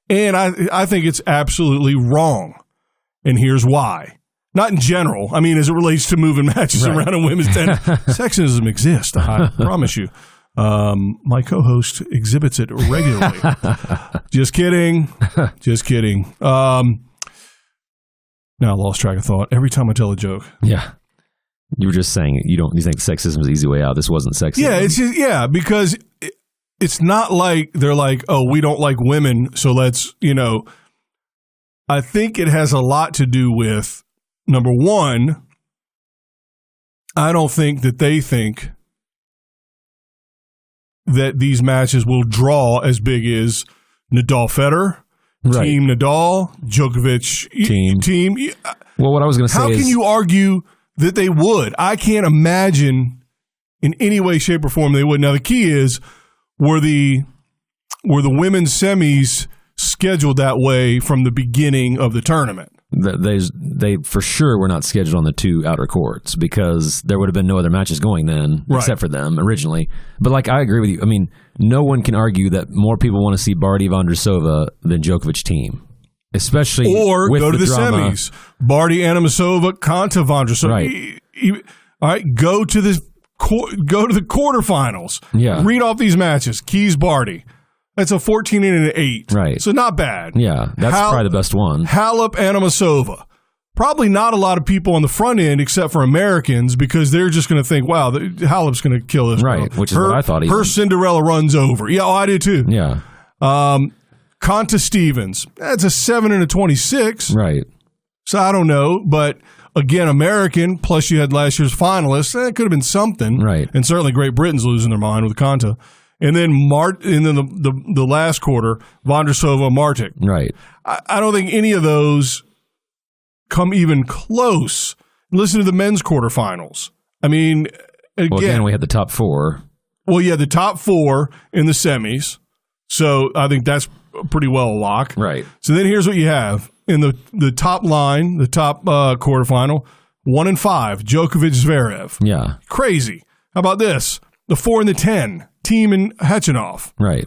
And I think it's absolutely wrong. And here's why. Not in general. I mean, as it relates to moving matches around in women's tennis. Sexism exists, I promise you. My co-host exhibits it regularly. Just kidding. Just kidding. Now I lost track of thought. Every time I tell a joke. Yeah. You were just saying you think sexism is the easy way out. This wasn't sexism. Yeah, it's just, because it's not like they're like, oh, we don't like women, so let's, I think it has a lot to do with, number one, I don't think that they think that these matches will draw as big as Nadal Federer, Team Nadal, Djokovic team. Well, what I was going to say is, how can you argue that they would? I can't imagine in any way, shape, or form they would. Now, the key is, were the women's semis scheduled that way from the beginning of the tournament? They for sure were not scheduled on the two outer courts because there would have been no other matches going then except for them originally. But I agree with you. I mean, no one can argue that more people want to see Barty Vondrousova than Djokovic team, especially or with go to the drama. Semis. Barty Animasova, Konta Vondrousova. Right. All right, go to the quarterfinals. Yeah. Read off these matches. Keys Barty. That's a 14 and an 8. Right. So not bad. Yeah, that's probably the best one. Halep Animasova. Probably not a lot of people on the front end except for Americans because they're just going to think, wow, Halep's going to kill this right, girl. Which is what I thought. Her Cinderella run's over. Yeah, I did too. Yeah. Konta Stevens. That's a 7 and a 26. Right. So I don't know, but again, American, plus you had last year's finalists. That could have been something. Right. And certainly Great Britain's losing their mind with Konta. And then the last quarter, Vondrousova, Martic. Right. I don't think any of those come even close. Listen to the men's quarterfinals. I mean, again, we had the top four. Well, yeah, the top four in the semis. So I think that's pretty well a lock. Right. So then here's what you have. In the top line, the top quarterfinal, 1 and 5, Djokovic, Zverev. Yeah. Crazy. How about this? The 4 and the 10, Team and Hechinov. Right.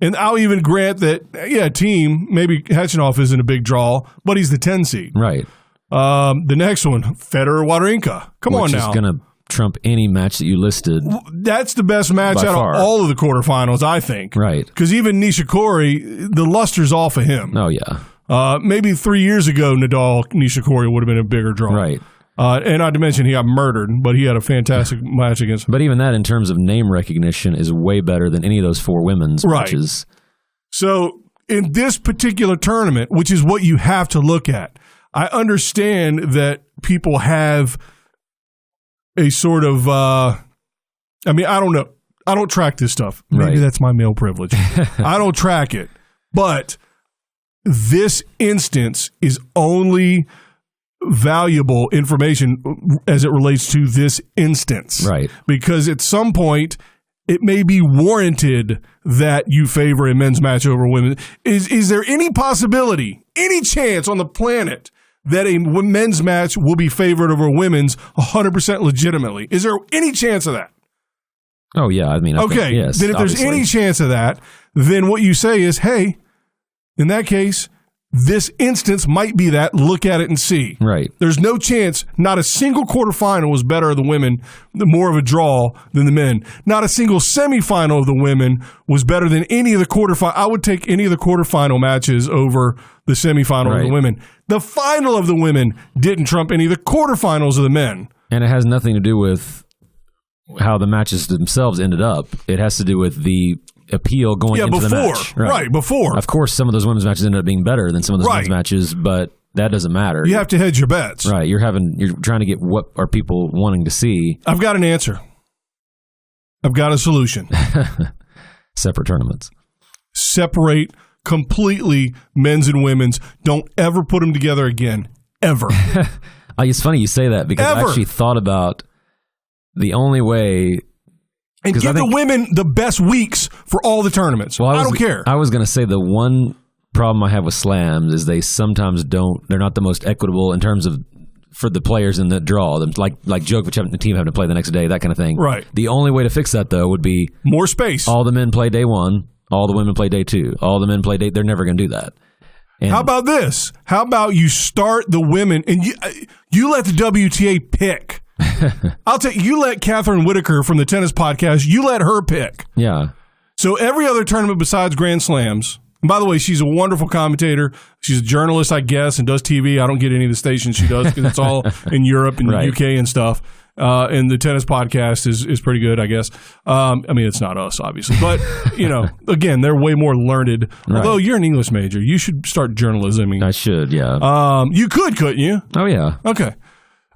And I'll even grant that, Team, maybe Hechinov isn't a big draw, but he's the 10 seed. Right. The next one, Federer, Wawrinka. Come on now. Which is going to trump any match that you listed. That's the best match out of all of the quarterfinals, I think. Right. Because even Nishikori, the luster's off of him. Oh, yeah. Maybe 3 years ago, Nadal, Nishikori would have been a bigger draw. Right. And not to mention he got murdered, but he had a fantastic match against him. But even that, in terms of name recognition, is way better than any of those four women's matches. So in this particular tournament, which is what you have to look at, I understand that people have a sort of, I don't know. I don't track this stuff. Maybe that's my male privilege. I don't track it. But this instance is only valuable information as it relates to this instance. Right. Because at some point, it may be warranted that you favor a men's match over women. Is there any possibility, any chance on the planet that a men's match will be favored over women's 100% legitimately? Is there any chance of that? Oh, yeah. I mean, okay. Yes, then if there's any chance of that, then what you say is, hey, in that case, this instance might be that. Look at it and see. Right. There's no chance. Not a single quarterfinal was better of the women, more of a draw than the men. Not a single semifinal of the women was better than any of the quarterfinal. I would take any of the quarterfinal matches over the semifinal of the women. The final of the women didn't trump any of the quarterfinals of the men. And it has nothing to do with how the matches themselves ended up. It has to do with the appeal going into the match. Right, before. Of course, some of those women's matches ended up being better than some of those men's matches, but that doesn't matter. You have to hedge your bets. Right. You're trying to get what are people wanting to see. I've got an answer. I've got a solution. Separate tournaments. Separate completely men's and women's. Don't ever put them together again. Ever. It's funny you say that because I actually thought about the only way. And give the women the best weeks for all the tournaments. Well, I don't care. I was going to say the one problem I have with slams is they sometimes they're not the most equitable in terms of for the players in the draw. Like Djokovic having the team having to play the next day, that kind of thing. Right. The only way to fix that, though, would be more space. All the men play day one, all the women play day two, all the men play day. They're never going to do that. And how about this? How about you start the women and you let the WTA pick? I'll tell you let Catherine Whitaker from the Tennis Podcast, you let her pick. Yeah. So every other tournament besides Grand Slams, and by the way, she's a wonderful commentator. She's a journalist, I guess, and does TV. I don't get any of the stations she does because it's all in Europe and the UK and stuff. And the Tennis Podcast is pretty good, I guess. I mean, it's not us, obviously. But, again, they're way more learned. Right. Although you're an English major. You should start journalism. I should, yeah. You couldn't you? Oh, yeah. Okay.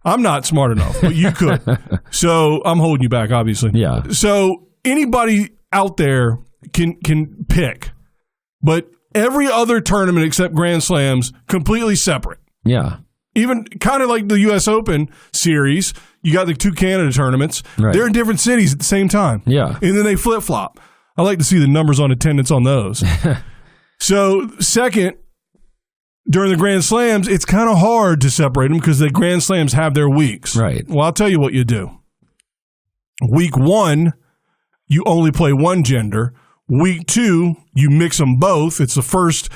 I'm not smart enough, but you could. So I'm holding you back, obviously. Yeah. So anybody out there can pick, but every other tournament except Grand Slams, completely separate. Yeah. Even kind of like the U.S. Open series, you got the two Canada tournaments. Right. They're in different cities at the same time. Yeah. And then they flip-flop. I like to see the numbers on attendance on those. So second, during the Grand Slams, it's kind of hard to separate them because the Grand Slams have their weeks. Right. Well, I'll tell you what you do. Week 1, you only play one gender. Week 2, you mix them both. It's the first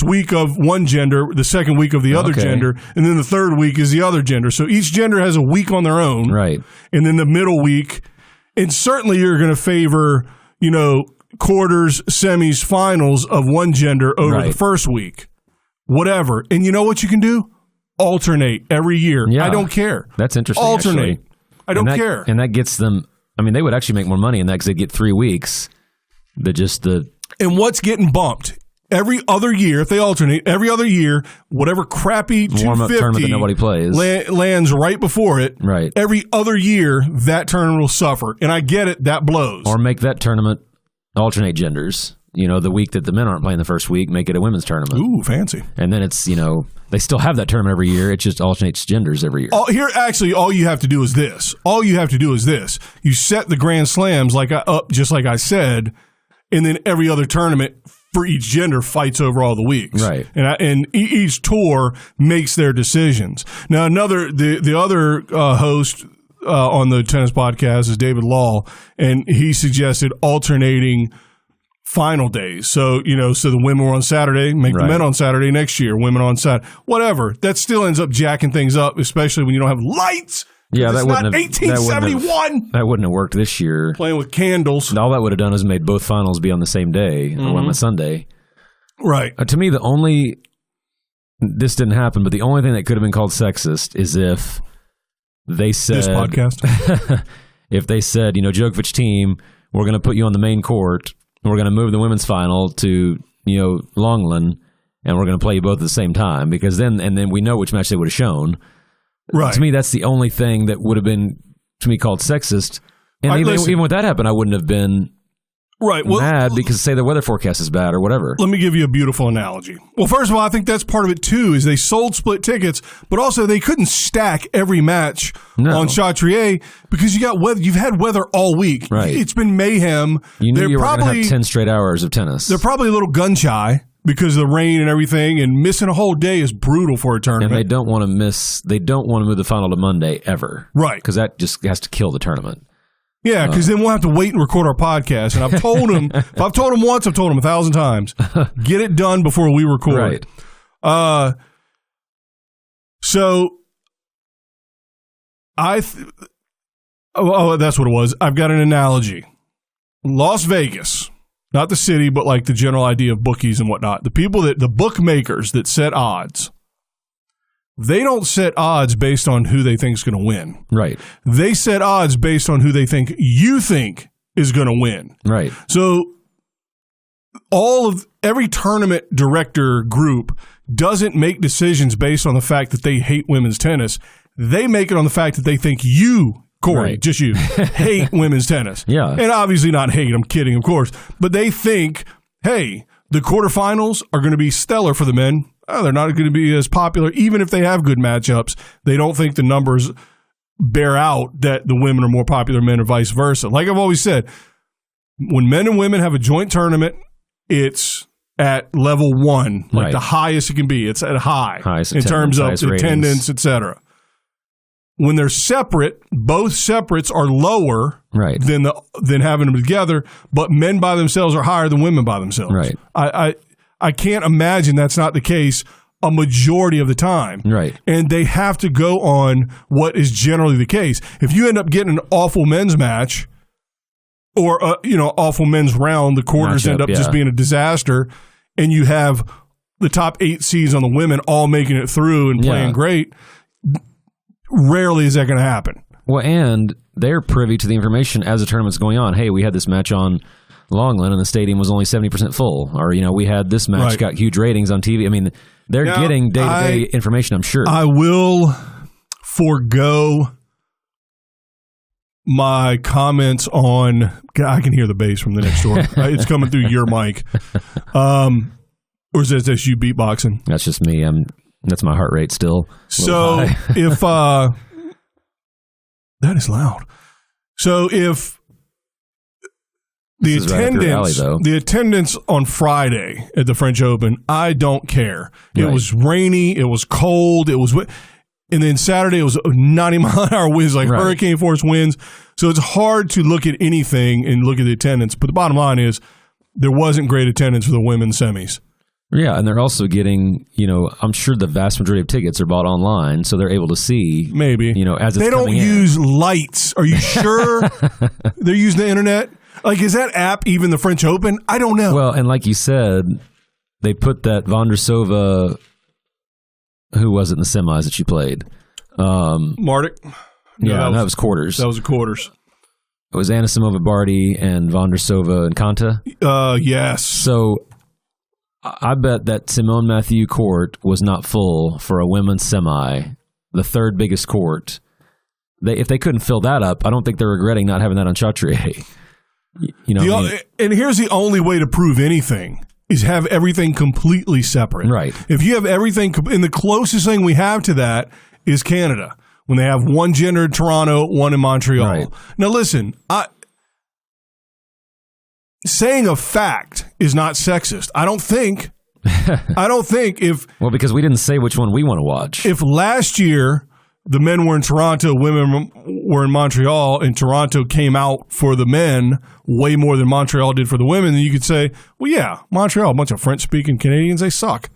week of one gender, the second week of the other gender, and then the third week is the other gender. So each gender has a week on their own. Right. And then the middle week, and certainly you're going to favor, quarters, semis, finals of one gender over the first week. Whatever. And you know what you can do? Alternate every year. Yeah. I don't care. That's interesting. Alternate. Actually. I don't care. And that gets them, I mean, they would actually make more money in that because they get 3 weeks. And what's getting bumped? Every other year, if they alternate, every other year, whatever crappy warm-up 250 tournament that nobody plays lands right before it. Right. Every other year, that tournament will suffer. And I get it, that blows. Or make that tournament alternate genders. The week that the men aren't playing the first week, make it a women's tournament. Ooh, fancy. And then it's, they still have that tournament every year. It just alternates genders every year. All you have to do is this. You set the Grand Slams up just like I said, and then every other tournament for each gender fights over all the weeks. Right. And each tour makes their decisions. Now, the other host on the Tennis Podcast is David Law, and he suggested alternating final days. So, so the women were on Saturday, make the men on Saturday next year, women on Saturday, whatever. That still ends up jacking things up, especially when you don't have lights. Yeah, that wouldn't have 1871. That wouldn't have worked this year. Playing with candles. All that would have done is made both finals be on the same day, or on a Sunday. Right. To me, this didn't happen, but the only thing that could have been called sexist is if they said this podcast. If they said, Djokovic team, we're going to put you on the main court. We're going to move the women's final to, Longland, and we're going to play you both at the same time because then we know which match they would have shown. Right. To me, that's the only thing that would have been, to me, called sexist. And even with that happen, I wouldn't have been mad because, say, the weather forecast is bad or whatever. Let me give you a beautiful analogy. Well, first of all, I think that's part of it, too, is they sold split tickets, but also they couldn't stack every match on Chatrier because you've had weather all week. Right. It's been mayhem. You knew you were going to have 10 straight hours of tennis. They're probably a little gun-shy because of the rain and everything, and missing a whole day is brutal for a tournament. And they don't want to move the final to Monday ever. Right. Because that just has to kill the tournament. Yeah, because then we'll have to wait and record our podcast. And I've told them, if I've told them once, I've told them 1,000 times. Get it done before we record. Right. So that's what it was. I've got an analogy. Las Vegas, not the city, but like the general idea of bookies and whatnot. The bookmakers that set odds, they don't set odds based on who they think is going to win. Right. They set odds based on who they think you think is going to win. Right. So every tournament director group doesn't make decisions based on the fact that they hate women's tennis. They make it on the fact that they think you, Corey, just you, hate women's tennis. Yeah. And obviously not hate, I'm kidding, of course. But they think, hey, the quarterfinals are going to be stellar for the men. They're not going to be as popular, even if they have good matchups. They don't think the numbers bear out that the women are more popular than men or vice versa. Like I've always said, when men and women have a joint tournament, it's at level 1, like the highest it can be. It's at highest in terms of attendance, etc. When they're separate, both separates are lower than having them together, but men by themselves are higher than women by themselves. Right. I can't imagine that's not the case a majority of the time. Right. And they have to go on what is generally the case. If you end up getting an awful men's match or awful men's round, the quarters end up just being a disaster, and you have the top 8 seeds on the women all making it through and playing great, rarely is that going to happen. Well, and they're privy to the information as the tournament's going on. Hey, we had this match on Longland and the stadium was only 70% full. Or, we had this match got huge ratings on TV. I mean, they're getting day-to-day information, I'm sure. I will forego my comments on, I can hear the bass from the next door. It's coming through your mic. Or is that you beatboxing? That's just me. That's my heart rate still. So if that is loud. So if the attendance on Friday at the French Open, I don't care. It was rainy, it was cold, and then Saturday it was 90-mile-an-hour winds, like hurricane force winds. So it's hard to look at anything and look at the attendance. But the bottom line is there wasn't great attendance for the women's semis. Yeah, and they're also getting, I'm sure the vast majority of tickets are bought online, so they're able to see. Maybe. As it's they don't coming use lights. Are you sure they're using the internet? Like, is that app even the French Open? I don't know. Well, and like you said, they put that Vondrasova, who was it in the semis that she played? Martic? No, that was quarters. That was the quarters. It was Anisimova, Barty, and Vondrasova and Konta? Yes. So I bet that Simone Mathieu court was not full for a women's semi, the third biggest court. If they couldn't fill that up, I don't think they're regretting not having that on Chatrier. And here's the only way to prove anything is have everything completely separate. Right. If you have everything, and the closest thing we have to that is Canada, when they have one gender in Toronto, one in Montreal. Right. Now listen, saying a fact is not sexist. I don't think if... Well, because we didn't say which one we want to watch. If last year the men were in Toronto, women were in Montreal, and Toronto came out for the men way more than Montreal did for the women, then you could say, well, yeah, Montreal, a bunch of French-speaking Canadians, they suck.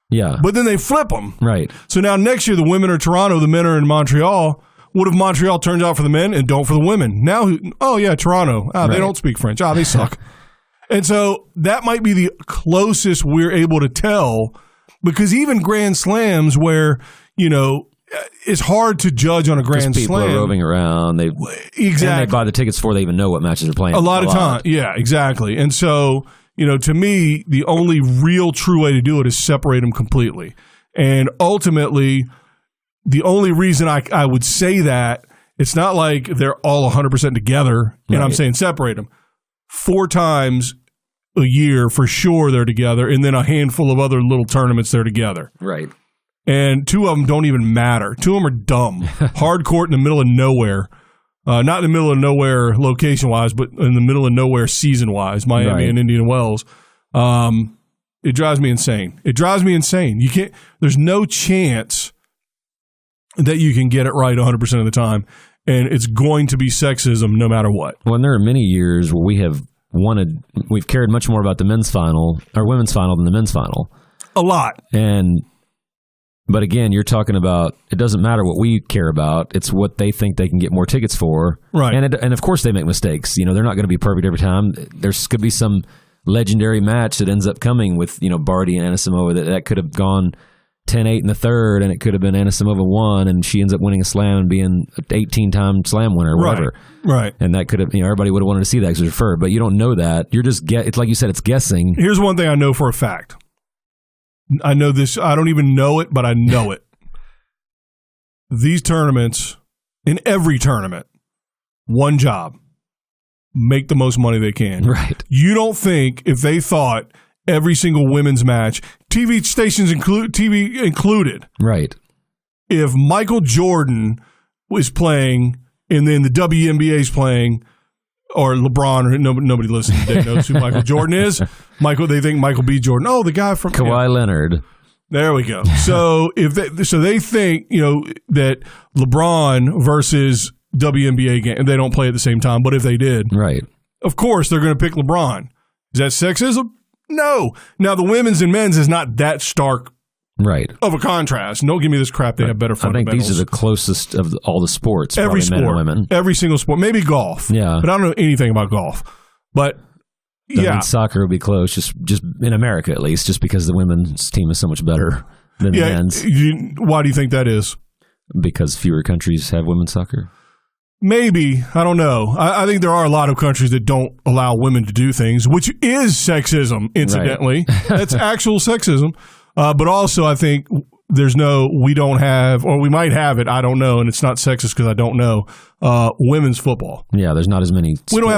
Yeah. But then they flip them. Right. So now next year the women are Toronto, the men are in Montreal. What if Montreal turns out for the men and don't for the women? Now, Toronto. They don't speak French. They suck. And so that might be the closest we're able to tell, because even Grand Slams where, it's hard to judge on a Grand Slam. People are roving around. Exactly. And they buy the tickets before they even know what matches are playing. A lot of time. Yeah, exactly. And so, to me, the only real true way to do it is separate them completely. And ultimately, the only reason I would say that, it's not like they're all 100% together, and I'm saying separate them. 4 times a year for sure they're together, and then a handful of other little tournaments they're together. Right. And 2 of them don't even matter. 2 of them are dumb. Hard court in the middle of nowhere. Not in the middle of nowhere location-wise, but in the middle of nowhere season-wise, Miami and Indian Wells. It drives me insane. You can't. There's no chance that you can get it right 100% of the time, and it's going to be sexism no matter what. Well, and there are many years where we've cared much more about the men's final or women's final than the men's final. A lot. But again, you're talking about, it doesn't matter what we care about. It's what they think they can get more tickets for. Right. And of course they make mistakes. They're not going to be perfect every time. There's could be some legendary match that ends up coming with, Barty and Anisimova that could have gone 10-8 in the third, and it could have been Anisimova won, and she ends up winning a slam and being an 18-time slam winner or whatever. Right. And that could have, everybody would have wanted to see that because it's preferred. But you don't know that. You're just, it's like you said, it's guessing. Here's one thing I know for a fact. I know this. I don't even know it, but I know it. These tournaments, in every tournament, one job: make the most money they can. Right. You don't think if they thought every single women's match, TV stations TV included, right? If Michael Jordan is playing, and then the WNBA is playing, or LeBron, or nobody listening today knows who Michael Jordan is. They think Michael B. Jordan. Oh, the guy from Kawhi Leonard. There we go. So they think that LeBron versus WNBA game, and they don't play at the same time. But if they did, right, of course they're going to pick LeBron. Is that sexism? No. Now the women's and men's is not that stark, right, of a contrast. Don't give me this crap. They have better fundamentals. I think these are the closest of all the sports. Every sport, men and women, every single sport. Maybe golf. Yeah, but I don't know anything about golf. But yeah, soccer would be close. Just in America at least, just because the women's team is so much better than the men's. Why do you think that is? Because fewer countries have women's soccer. Maybe. I don't know. I think there are a lot of countries that don't allow women to do things, which is sexism, incidentally. Right. That's actual sexism. But also, I think we don't have, or we might have it, I don't know, and it's not sexist because I don't know, women's football. Yeah, there's not as many sports we don't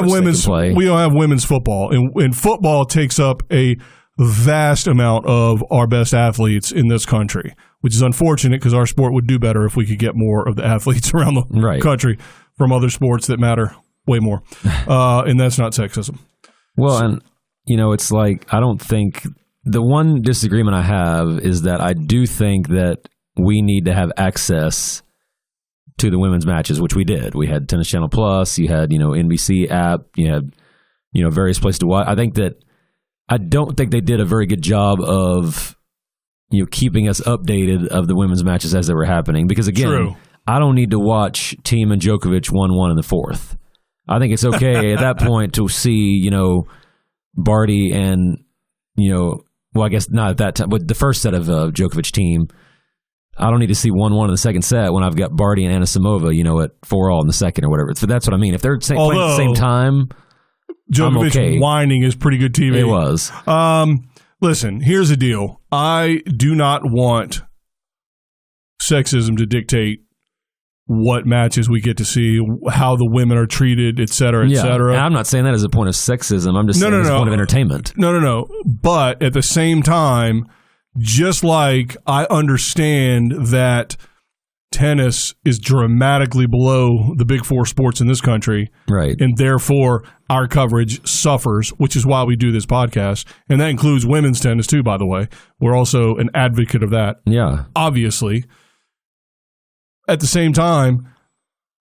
have women's football. And football takes up a vast amount of our best athletes in this country, which is unfortunate because our sport would do better if we could get more of the athletes around the country from other sports that matter way more. And that's not sexism. Well, and, it's like, I don't think, the one disagreement I have is that I do think that we need to have access to the women's matches, which we did. We had Tennis Channel Plus, you had, NBC app, you had, various places to watch. I don't think they did a very good job of, keeping us updated of the women's matches as they were happening. Because again, True. I don't need to watch Thiem and Djokovic 1-1 in the fourth. I think it's okay at that point to see, Barty and, well, I guess not at that time, but the first set of Djokovic team, I don't need to see 1-1 in the second set when I've got Barty and Anisimova, at 4-all in the second or whatever. So that's what I mean. If they're playing at the same time, Djokovic I'm okay. whining is pretty good TV. It was. Listen, here's the deal. I do not want sexism to dictate what matches we get to see, how the women are treated, et cetera, et cetera. And I'm not saying that as a point of sexism. I'm just saying as a point of entertainment. No. But at the same time, just like I understand that tennis is dramatically below the big four sports in this country, right, and therefore our coverage suffers, which is why we do this podcast, and that includes women's tennis too, by the way. We're also an advocate of that. Yeah. Obviously. At the same time,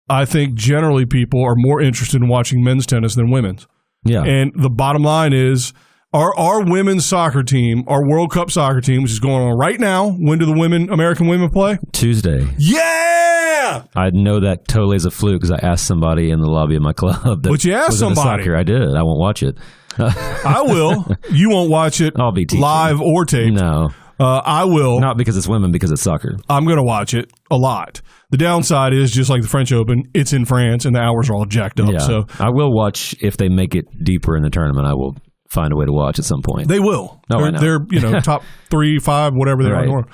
I think generally people are more interested in watching men's tennis than women's. Yeah. And the bottom line is our women's soccer team, our World Cup soccer team, which is going on right now. When do the American women play? Tuesday. Yeah! I know that totally is a fluke because I asked somebody in the lobby of my club. But you asked somebody. Soccer. I did. I won't watch it. I will. You won't watch it I'll be teaching. Live or taped. No. I will. Not because it's women, because it's soccer. I'm going to watch it a lot. The downside is, just like the French Open, it's in France and the hours are all jacked up. Yeah. So I will watch if they make it deeper in the tournament. I will find a way to watch at some point. They will. Oh, they're top 3, 5, whatever they are in the world.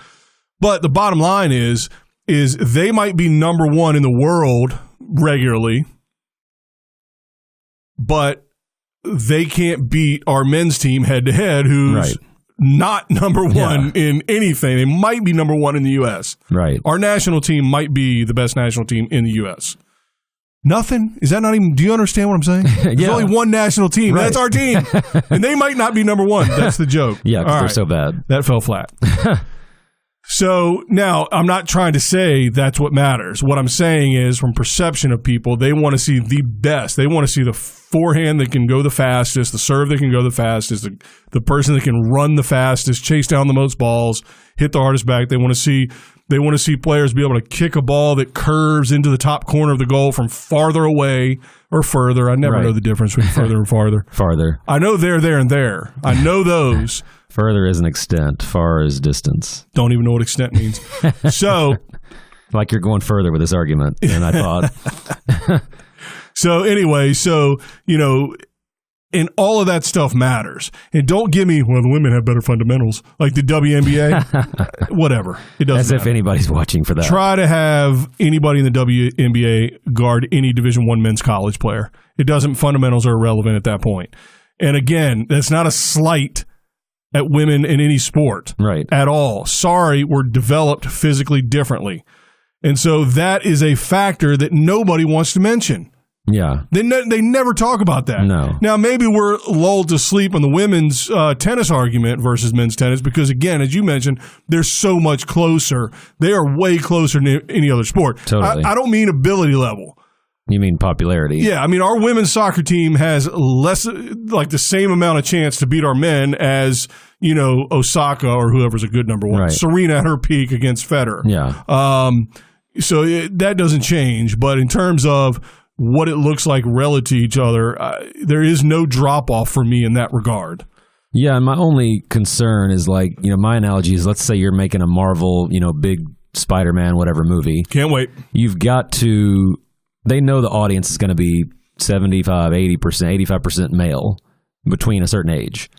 But the bottom line is they might be number one in the world regularly, but they can't beat our men's team head to head, who's not number one in anything. They might be number one in the U.S. Right. Our national team might be the best national team in the U.S. Nothing? Is that not even? Do you understand what I'm saying? There's only one national team. Right. That's our team. And they might not be number one. That's the joke. Yeah, because they're so bad. That fell flat. So now, I'm not trying to say that's what matters. What I'm saying is, from perception of people, they want to see the best. They want to see the forehand that can go the fastest, the serve that can go the fastest, the person that can run the fastest, chase down the most balls, hit the hardest back. They want to see players be able to kick a ball that curves into the top corner of the goal from farther away or further. I never know the difference between further and farther. Farther. I know there, and there. I know those. Further is an extent. Far is distance. Don't even know what extent means. So, like you're going further with this argument than I thought. So anyway, and all of that stuff matters. And don't give me, well, the women have better fundamentals, like the WNBA. Whatever. It doesn't As if matter. anybody's watching for that. Try to have anybody in the WNBA guard any Division I men's college player. It doesn't. Fundamentals are irrelevant at that point. And again, that's not a slight at women in any sport. Right. At all. Sorry, we're developed physically differently. And so that is a factor that nobody wants to mention. Yeah. They never talk about that. No. Now, maybe we're lulled to sleep on the women's tennis argument versus men's tennis because, again, as you mentioned, they're so much closer. They are way closer than any other sport. Totally. I don't mean ability level. You mean popularity? Yeah, I mean, our women's soccer team has the same amount of chance to beat our men as, Osaka or whoever's a good number one. Right. Serena at her peak against Federer. Yeah. So that doesn't change. But in terms of what it looks like relative to each other, there is no drop-off for me in that regard. Yeah, and my only concern is my analogy is, let's say you're making a Marvel, big Spider-Man, whatever movie. Can't wait. You've got to, they know the audience is going to be 75, 80%, 85% male between a certain age.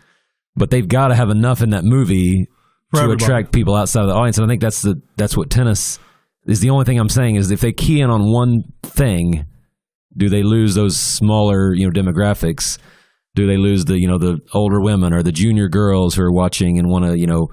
But they've got to have enough in that movie to attract people outside of the audience. And I think that's what tennis is. The only thing I'm saying is if they key in on one thing, do they lose those smaller, demographics? Do they lose the older women or the junior girls who are watching and want to,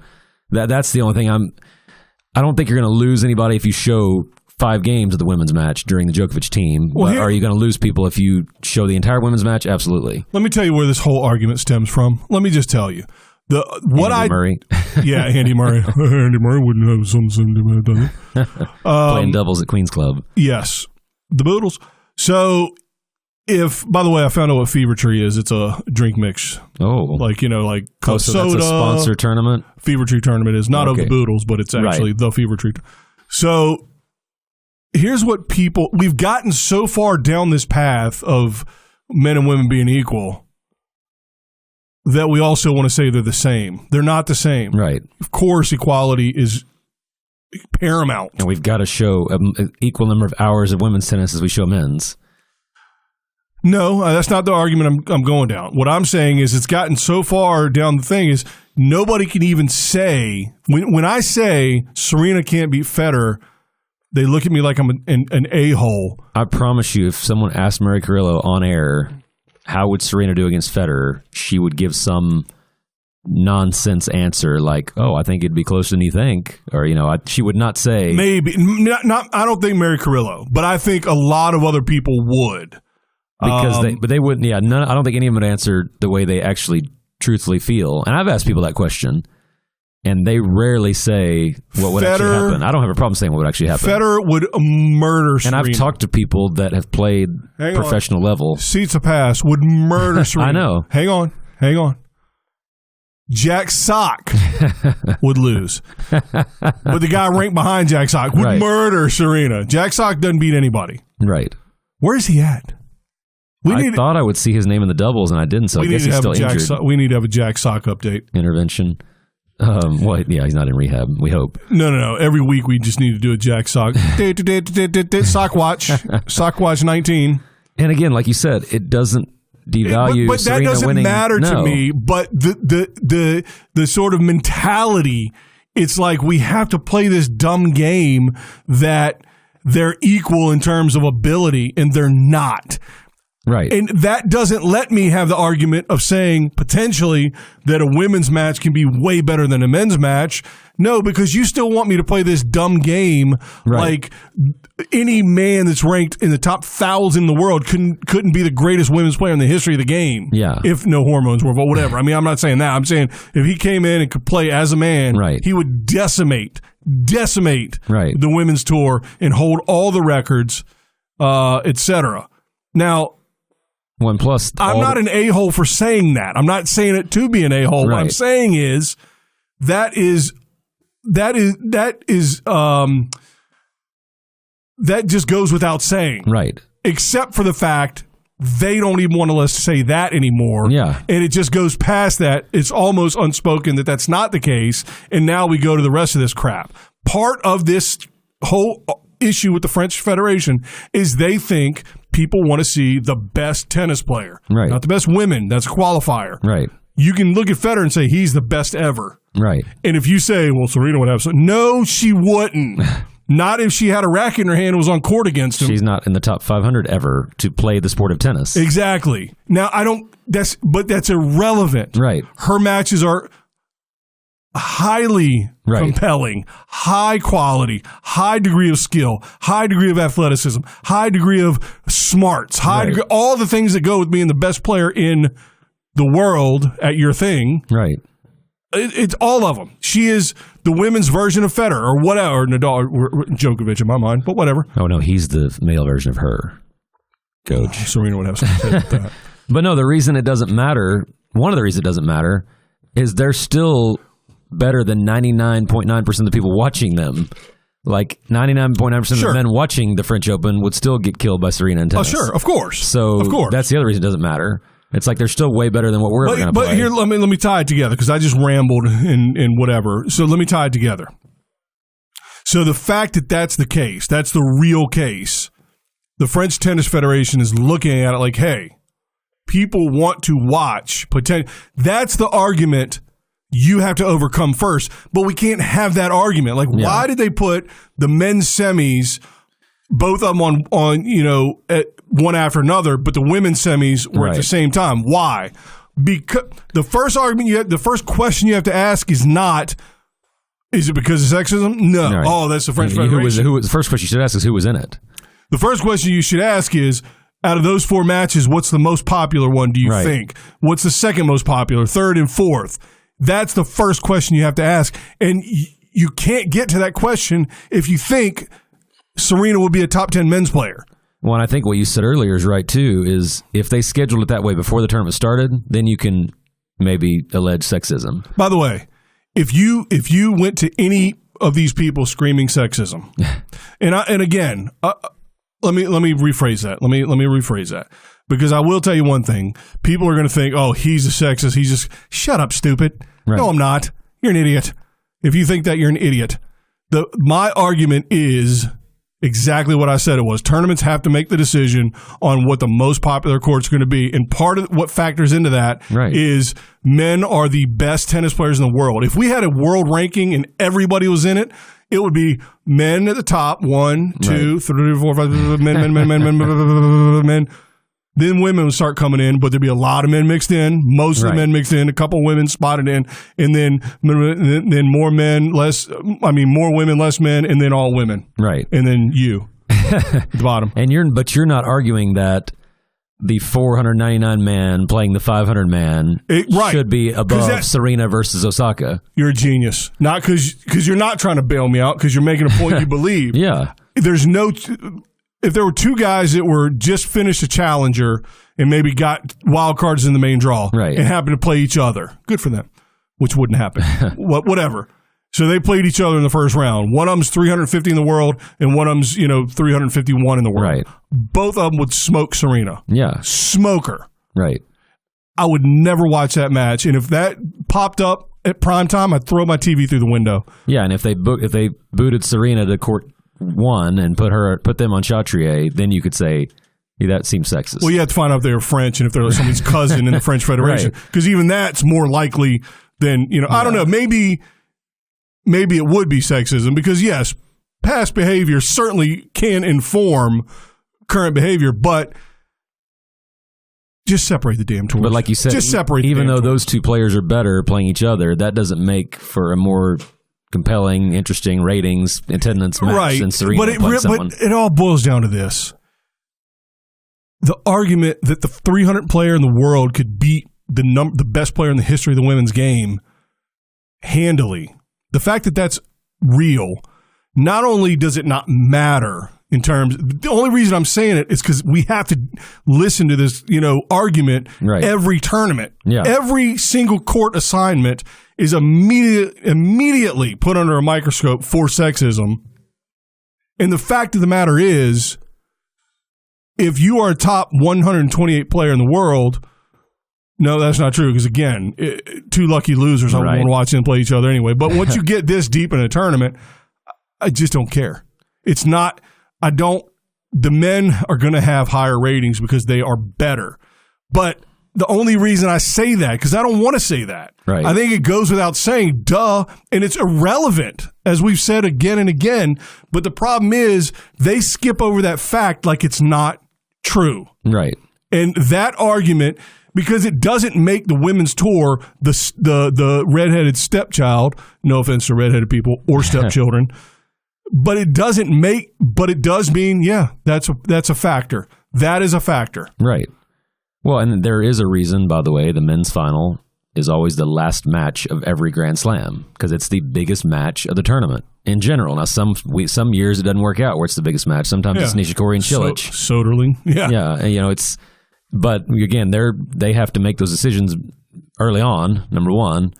that's the only thing I don't think you're going to lose anybody if you show 5 games of the women's match during the Djokovic team. Well, are you going to lose people if you show the entire women's match? Absolutely. Let me tell you where this whole argument stems from. Let me just tell you. Andy Murray. Yeah, Andy Murray. Andy Murray wouldn't have something done it. Playing doubles at Queen's Club. Yes. The Boodles. So, by the way, I found out what Fever Tree is. It's a drink mix. Oh. Like so soda. That's a sponsor tournament? Fever Tree tournament is not of the Boodles, but it's actually the Fever Tree. So, here's what we've gotten so far down this path of men and women being equal that we also want to say they're the same. They're not the same. Right. Of course, equality is paramount. And we've got to show an equal number of hours of women's tennis as we show men's. No, that's not the argument I'm going down. What I'm saying is it's gotten so far down the thing is nobody can even say, when I say Serena can't beat Federer, they look at me like I'm an a-hole. I promise you, if someone asked Mary Carrillo on air, how would Serena do against Federer, she would give some nonsense answer like, "Oh, I think it'd be closer than you think," or she would not say. Maybe not. I don't think Mary Carrillo, but I think a lot of other people would because they wouldn't. Yeah, I don't think any of them would answer the way they actually truthfully feel. And I've asked people that question, and they rarely say what would actually happen. I don't have a problem saying what would actually happen. Federer would murder Serena. And I've talked to people that have played professional level. Seats a pass would murder Serena. I know. Hang on. Jack Sock would lose. But the guy ranked behind Jack Sock would murder Serena. Jack Sock doesn't beat anybody. Right. Where's he at? I thought I would see his name in the doubles, and I didn't, so I guess he's still injured. We need to have a Jack Sock update. Intervention. He's not in rehab, we hope. No. Every week we just need to do a Jack Sock. Sock watch. Sock watch 19. And again, like you said, it doesn't devalue but Serena that doesn't winning. matter to me. But the sort of mentality, it's like we have to play this dumb game that they're equal in terms of ability, and they're not. Right. And that doesn't let me have the argument of saying potentially that a women's match can be way better than a men's match. No, because you still want me to play this dumb game like any man that's ranked in the top 1,000 in the world couldn't be the greatest women's player in the history of the game. Yeah. If no hormones were, but whatever. I mean, I'm not saying that. I'm saying if he came in and could play as a man, he would decimate the women's tour and hold all the records, etc. Now, I'm not an a-hole for saying that. I'm not saying it to be an a-hole. What I'm saying is that just goes without saying. Right. Except for the fact they don't even want to let us say that anymore. Yeah. And it just goes past that. It's almost unspoken that that's not the case. And now we go to the rest of this crap. Part of this whole issue with the French Federation is they think people want to see the best tennis player. Right. Not the best women. That's a qualifier. Right. You can look at Federer and say he's the best ever. Right. And if you say, well, Serena would have something. No, she wouldn't. Not if she had a racket in her hand and was on court against him. She's not in the top 500 ever to play the sport of tennis. Exactly. Now, that's irrelevant. Right. Her matches are highly compelling, high quality, high degree of skill, high degree of athleticism, high degree of smarts, degree, all the things that go with being the best player in the world at your thing. Right. It's all of them. She is the women's version of Federer or whatever, or Nadal, or Djokovic in my mind, but whatever. Oh, no, he's the male version of her. Coach. Serena would have something to say about that. But no, the reason it doesn't matter, one of the reasons it doesn't matter, is they're still better than 99.9% of the people watching them. Like 99.9% of the men watching the French Open would still get killed by Serena in tennis. Oh, sure, of course. So that's the other reason it doesn't matter. It's like they're still way better than what we're going to play. But here, let me tie it together because I just rambled and whatever. So let me tie it together. So the fact that that's the case, that's the real case, the French Tennis Federation is looking at it like, hey, people want to watch. That's the argument you have to overcome first. But we can't have that argument. Like, why did they put the men's semis, both of them on one after another, but the women's semis were at the same time? Why? Because the first question you have to ask is not, is it because of sexism? No. Right. Oh, that's the French Federation. The first question you should ask is who was in it. The first question you should ask is, out of those 4 matches, what's the most popular one, do you think? What's the second most popular, third and fourth? That's the first question you have to ask. And you can't get to that question if you think Serena will be a top 10 men's player. Well, and I think what you said earlier is right, too, is if they scheduled it that way before the tournament started, then you can maybe allege sexism. By the way, if you went to any of these people screaming sexism, and again, let me rephrase that. Let me rephrase that, because I will tell you one thing: people are going to think, "Oh, he's a sexist. He's just shut up, stupid." Right. No, I'm not. You're an idiot. If you think that, you're an idiot. My argument is exactly what I said it was. Tournaments have to make the decision on what the most popular court's going to be, and part of what factors into that is men are the best tennis players in the world. If we had a world ranking and everybody was in it, it would be men at the top, 1, 2, 3, 4, 5, men. Then women would start coming in, but there'd be a lot of men mixed in, most of the men mixed in, a couple women spotted in, and then more men, more women, less men, and then all women. Right. And then you at the bottom. But you're not arguing that the 499 man playing the 500 man should be above Serena versus Osaka. You're a genius. Not because you're not trying to bail me out, because you're making a point you believe. Yeah. If there were 2 guys that were just finished a challenger and maybe got wild cards in the main draw and happened to play each other, good for them, which wouldn't happen. Whatever. So they played each other in the first round. One of them's 350 in the world, and one of them's 351 in the world. Right. Both of them would smoke Serena. Yeah, smoke her. Right. I would never watch that match, and if that popped up at prime time, I'd throw my TV through the window. Yeah, and if they booted Serena to court 1 and put them on Chatrier, then you could say that seems sexist. Well, you have to find out if they're French and if they're somebody's cousin in the French Federation, because even that's more likely than I don't know. Maybe it would be sexism, because yes, past behavior certainly can inform current behavior, but just separate the damn tours. But like you said, just separate. Even though those 2 players are better playing each other, that doesn't make for a more compelling, interesting ratings, attendance match than Serena playing someone. But it all boils down to this: the argument that the 300th player in the world could beat the best player in the history of the women's game handily. The fact that that's real, not only does it not matter in terms, the only reason I'm saying it is because we have to listen to this, argument every tournament. Yeah. Every single court assignment is immediately put under a microscope for sexism. And the fact of the matter is, if you are a top 128 player in the world, no, that's not true, because, again, 2 lucky losers, I want to watch them play each other anyway. But once you get this deep in a tournament, I just don't care. It's not – the men are going to have higher ratings because they are better. But the only reason I say that, because I don't want to say that. Right. I think it goes without saying, duh, and it's irrelevant, as we've said again and again. But the problem is they skip over that fact like it's not true. Right. And that argument – because it doesn't make the women's tour the redheaded stepchild. No offense to redheaded people or stepchildren, but it does mean, yeah, that's a factor. That is a factor. Right. Well, and there is a reason, by the way, the men's final is always the last match of every Grand Slam because it's the biggest match of the tournament in general. Now, some years it doesn't work out where it's the biggest match. Sometimes it's Nishikori and Cilic. Soderling. Yeah. Yeah. And, but again, they have to make those decisions early on, number one.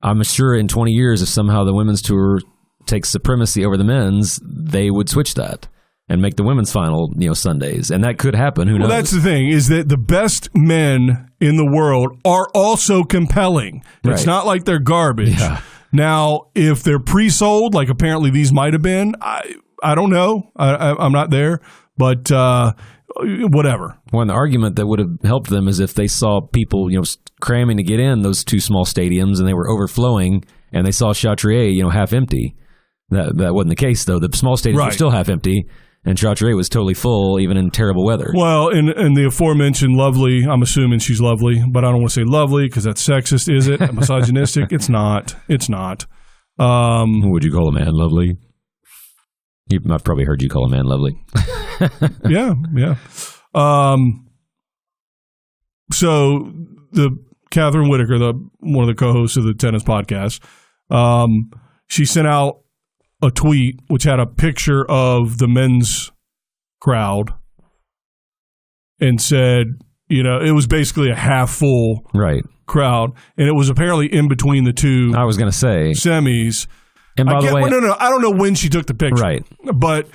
I'm sure in 20 years, if somehow the women's tour takes supremacy over the men's, they would switch that and make the women's final, Sundays. And that could happen. Who knows? Well, that's the thing, is that the best men in the world are also compelling. It's Right. not like they're garbage. Yeah. Now, if they're pre-sold, like apparently these might have been, I don't know. I'm not there. But whatever. One argument that would have helped them is if they saw people, cramming to get in those two small stadiums and they were overflowing and they saw Chatrier, half empty. That wasn't the case, though. The small stadiums were still half empty. And Chatrier was totally full, even in terrible weather. Well, and the aforementioned lovely, I'm assuming she's lovely, but I don't want to say lovely because that's sexist, is it? Misogynistic? It's not. It's not. Would you call a man lovely? I've probably heard you call a man lovely. Yeah. So the Catherine Whitaker, one of the co-hosts of the tennis podcast, she sent out a tweet which had a picture of the men's crowd and said, it was basically a half full crowd, and it was apparently in between the two. I was going to say semis. And by the way, no, I don't know when she took the picture, right? But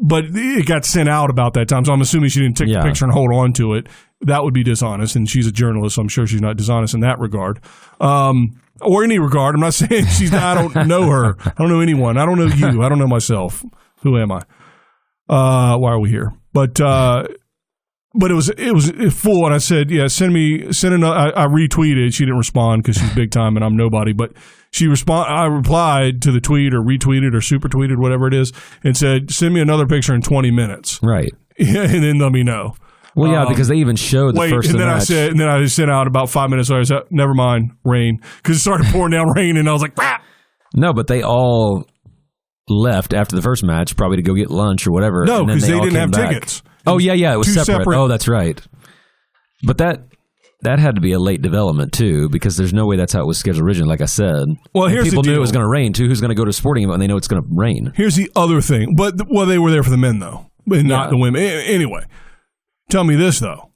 it got sent out about that time, so I'm assuming she didn't take the picture and hold on to it. That would be dishonest, and she's a journalist, so I'm sure she's not dishonest in that regard. Or any regard. I'm not saying she's not. I don't know her. I don't know anyone. I don't know you. I don't know myself. Who am I? Why are we here? But it was full, and I said, yeah, send another. I retweeted. She didn't respond because she's big time and I'm nobody. But I replied to the tweet or retweeted or super tweeted, whatever it is, and said, send me another picture in 20 minutes. Right. And then let me know. Well, yeah, because they even showed the first and then match. and then I sent out about 5 minutes later. I said, never mind, rain, because it started pouring down rain, and I was like, bah! No, but they all left after the first match, probably to go get lunch or whatever. No, because they didn't have back. tickets. Oh yeah, it was separate. separate. Oh, that's right. But that had to be a late development too, because there's no way that's how it was scheduled originally. Like I said, well, here's people the deal. knew it was going to rain too. Who's going to go to a sporting event when they know it's going to rain? Here's the other thing, but they were there for the men though, and not the women. Anyway, tell me this though.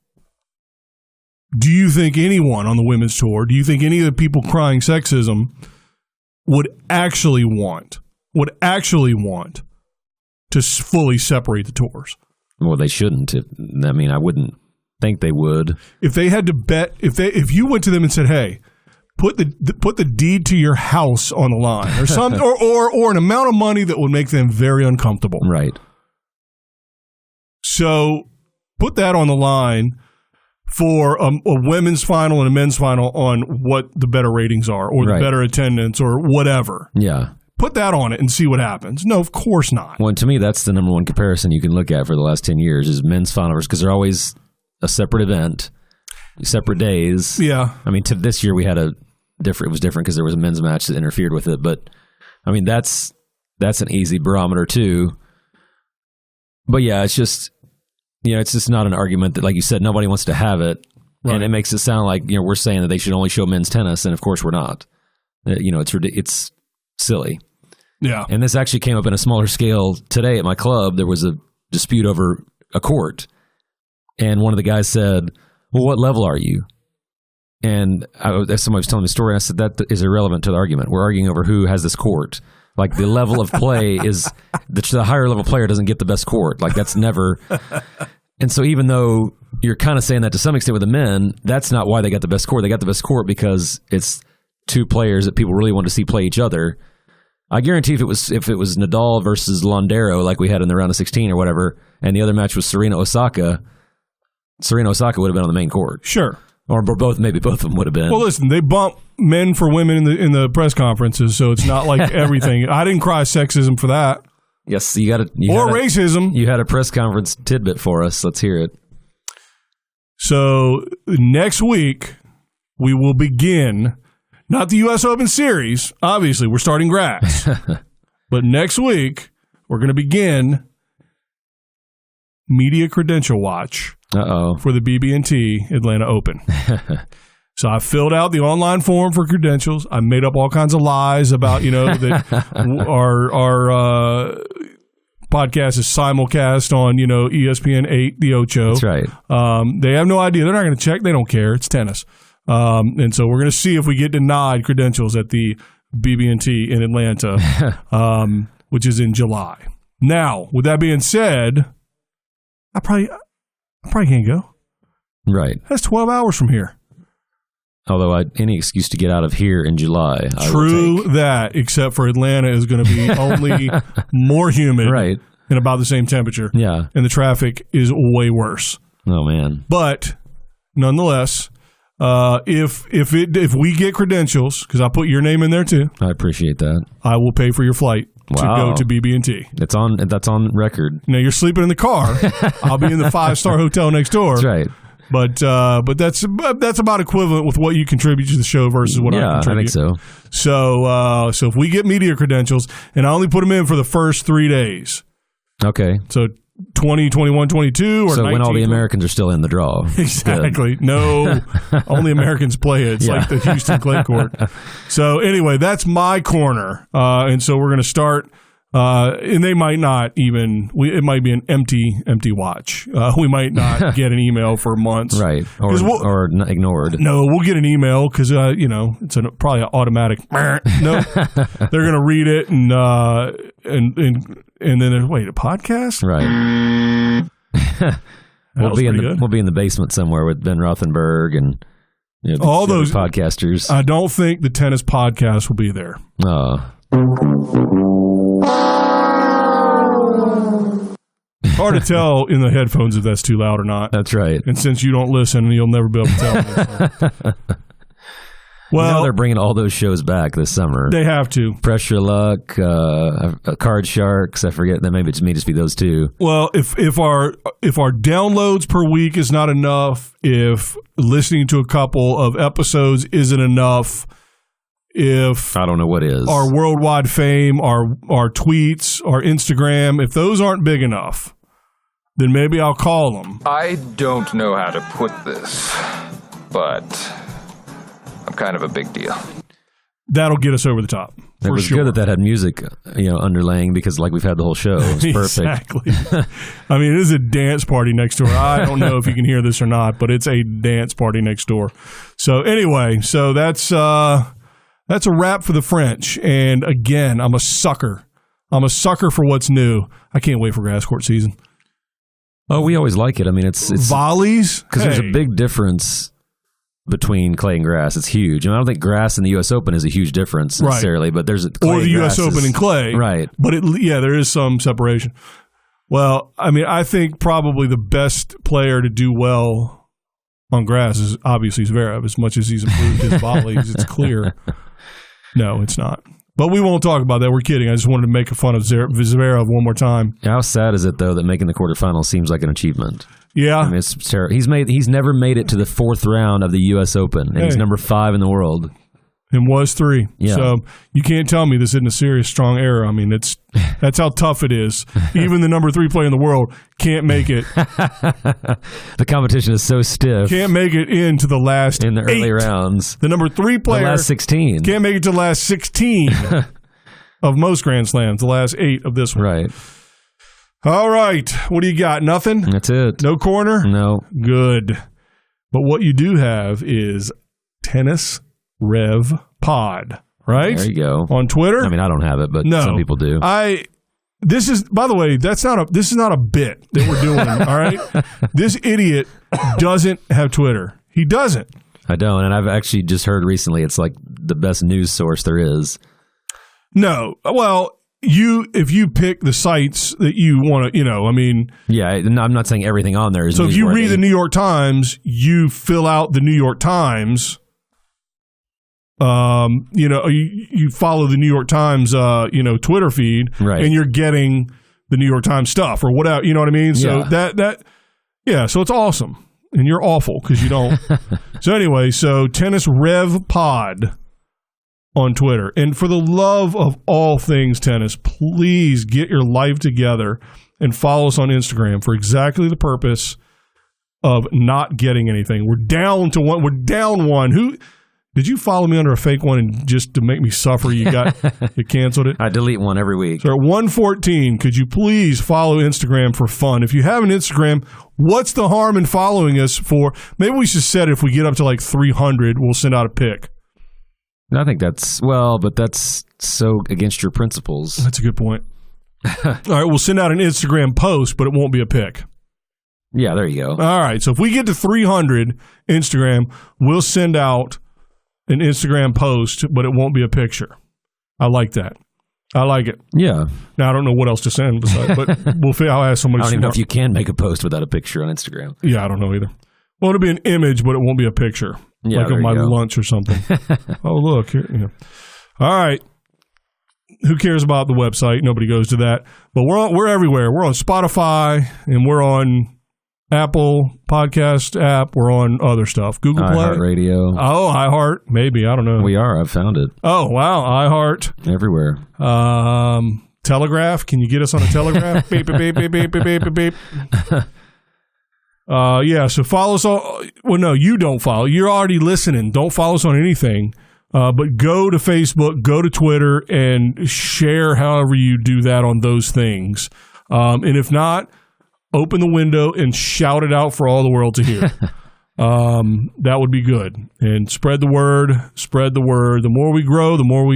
Do you think anyone on the women's tour, do you think any of the people crying sexism would actually want to fully separate the tours? Well, they shouldn't. I wouldn't think they would. If they had to bet, if you went to them and said, "Hey, put the deed to your house on the line," or some, or an amount of money that would make them very uncomfortable, right? So put that on the line for a women's final and a men's final on what the better ratings are, or the better attendance, or whatever. Yeah. Put that on it and see what happens. No, of course not. Well, to me, that's the number one comparison you can look at for the last 10 years is men's finals, because they're always a separate event, separate days. Yeah. To this year we had it was different because there was a men's match that interfered with it. But, that's an easy barometer too. But yeah, it's just, it's just not an argument that, like you said, nobody wants to have it. Right. And it makes it sound like, we're saying that they should only show men's tennis. And of course we're not. It's silly. Yeah. And this actually came up in a smaller scale today at my club. There was a dispute over a court. And one of the guys said, well, what level are you? And somebody was telling me the story, and I said, that is irrelevant to the argument. We're arguing over who has this court. Like, the level of play is, the higher level player doesn't get the best court. Like, that's never. And so even though you're kind of saying that to some extent with the men, that's not why they got the best court. They got the best court because it's two players that people really want to see play each other. I guarantee if it was Nadal versus Londero, like we had in the round of 16 or whatever, and the other match was Serena Osaka would have been on the main court. Sure. Or maybe both of them would have been. Well, listen, they bump men for women in the press conferences, so it's not like everything. I didn't cry sexism for that. Yes, you got it. Or racism. You had a press conference tidbit for us. Let's hear it. So next week, we will begin, not the U.S. Open Series. Obviously, we're starting grass. But next week, we're going to begin Media Credential Watch for the BB&T Atlanta Open. So I filled out the online form for credentials. I made up all kinds of lies about, that our podcast is simulcast on, ESPN 8, the Ocho. That's right. They have no idea. They're not going to check. They don't care. It's tennis. And so we're going to see if we get denied credentials at the BB&T in Atlanta, which is in July. Now, with that being said, I probably can't go. Right. That's 12 hours from here. Although any excuse to get out of here in July. True that, except for Atlanta is going to be only more humid. Right. And about the same temperature. Yeah. And the traffic is way worse. Oh, man. But nonetheless, if we get credentials, because I put your name in there too. I appreciate that. I will pay for your flight to go to BB&T. That's on record. Now you're sleeping in the car. I'll be in the 5-star hotel next door. That's right. But that's about equivalent with what you contribute to the show versus what I contribute. I think so. So if we get media credentials, and I only put them in for the first 3 days. Okay. So 20, 21, 22, or so 19, when all the Americans are still in the draw. Exactly. No, only Americans play it. It's like the Houston clay court. So anyway, that's my corner. And so we're going to start. And they might not even. It might be an empty watch. We might not get an email for months, right? Or ignored. No, we'll get an email because it's probably an automatic. No, they're gonna read it and then wait, a podcast, right? We'll be in the basement somewhere with Ben Rothenberg and all those podcasters. I don't think the tennis podcast will be there. Oh. Hard to tell in the headphones if that's too loud or not. That's right. And since you don't listen, you'll never be able to tell. Well, they're bringing all those shows back this summer. They have to. Pressure Luck, Card Sharks. I forget. That maybe it may just be those two. Well, if our downloads per week is not enough, if listening to a couple of episodes isn't enough, if I don't know what is our worldwide fame, our tweets, our Instagram, if those aren't big enough, then maybe I'll call them. I don't know how to put this, but I'm kind of a big deal. That'll get us over the top. It was good that had music, underlaying because like we've had the whole show. It's perfect. Exactly. I mean, it is a dance party next door. I don't know if you can hear this or not, but it's a dance party next door. So anyway, that's a wrap for the French. And again, I'm a sucker. I'm a sucker for what's new. I can't wait for grass court season. Oh, we always like it. I mean, it's volleys because there's a big difference between clay and grass. It's huge. I don't think grass in the U.S. Open is a huge difference necessarily, but there's clay or the U.S. Open and clay, right? But there is some separation. Well, I mean, I think probably the best player to do well on grass is obviously Zverev. As much as he's improved his volleys, it's clear. No, it's not. But we won't talk about that. We're kidding. I just wanted to make fun of Zverev one more time. How sad is it, though, that making the quarterfinals seems like an achievement? Yeah. I mean, it's terrible. He's never made it to the 4th round of the U.S. Open, and he's number 5 in the world. And was 3. Yeah. So you can't tell me this isn't a serious, strong error. I mean, that's how tough it is. Even the number 3 player in the world can't make it. The competition is so stiff. Can't make it into the last in the 8. early rounds. The number 3 player. The last 16. Can't make it to the last 16 of most Grand Slams. The last 8 of this one. Right. All right. What do you got? Nothing? That's it. No corner? No. Good. But what you do have is Tennis Rev Pod, right? There you go. On Twitter? I mean, I don't have it, but some people do. This is, by the way, this is not a bit that we're doing, all right? This idiot doesn't have Twitter. He doesn't. I don't, and I've actually just heard recently it's like the best news source there is. No. Well, if you pick the sites that you want to, I mean. Yeah, I'm not saying everything on there is so if you read the New York Times, you fill out the New York Times. You follow the New York Times, Twitter feed, right, and you're getting the New York Times stuff or whatever. You know what I mean? So yeah. so it's awesome. and you're awful because you don't. So anyway, Tennis Rev Pod on Twitter. And for the love of all things tennis, please get your life together and follow us on Instagram for exactly the purpose of not getting anything. We're down to one. We're down one. Who did you follow me under a fake one and just to make me suffer? You canceled it. I delete one every week. So at 114, could you please follow Instagram for fun? If you have an Instagram, what's the harm in following us for? Maybe we should set if we get up to like 300, we'll send out a pic. I think that's so against your principles. That's a good point. All right, we'll send out an Instagram post, but it won't be a pic. Yeah, there you go. All right, so if we get to 300 Instagram, we'll send out an Instagram post, but it won't be a picture. I like that. I like it. Yeah. Now, I don't know what else to send, besides, but I'll ask somebody. I don't even know if you can make a post without a picture on Instagram. Yeah, I don't know either. Well, it'll be an image, but it won't be a picture. Yeah, like of my lunch or something. Oh, look. Here, yeah. All right. Who cares about the website? Nobody goes to that. But we're everywhere. We're on Spotify, and we're on Apple Podcast app. We're on other stuff. Google Play. iHeartRadio. Oh, iHeart. Maybe. I don't know. We are. I've found it. Oh, wow. iHeart. Everywhere. Telegraph. Can you get us on a telegraph? Beep, beep, beep, beep, beep, beep, beep, beep. Yeah, so follow us on. Well, no, you don't follow. You're already listening. Don't follow us on anything. But go to Facebook, go to Twitter, and share however you do that on those things. And if not, open the window and shout it out for all the world to hear. That would be good. And spread the word. Spread the word. The more we grow, the more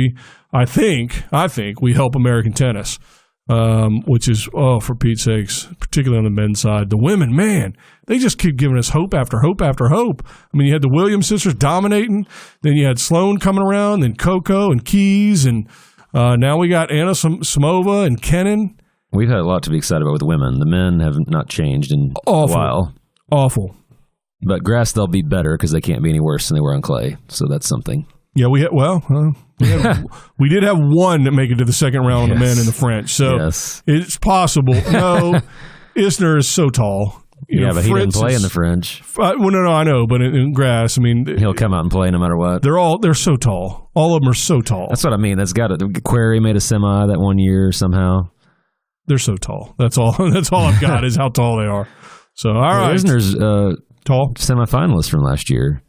I think we help American tennis. Which is, for Pete's sakes, particularly on the men's side. The women, man, they just keep giving us hope after hope after hope. I mean, you had the Williams sisters dominating, then you had Sloane coming around, then Coco and Keys, and now we got Anna Samova and Kennan. We've had a lot to be excited about with the women. The men have not changed in a while. Awful. But grass, they'll be better because they can't be any worse than they were on clay. So that's something. Yeah, we did have one that make it to the second round on the men in the French. So it's possible. No, Isner is so tall. But he didn't play in the French. No, I know, but in grass, I mean, he'll come out and play no matter what. They're so tall. All of them are so tall. That's what I mean. That's got it. Query made a semi that one year somehow. They're so tall. That's all. That's all I've got is how tall they are. So all right, Isner's tall semifinalist from last year,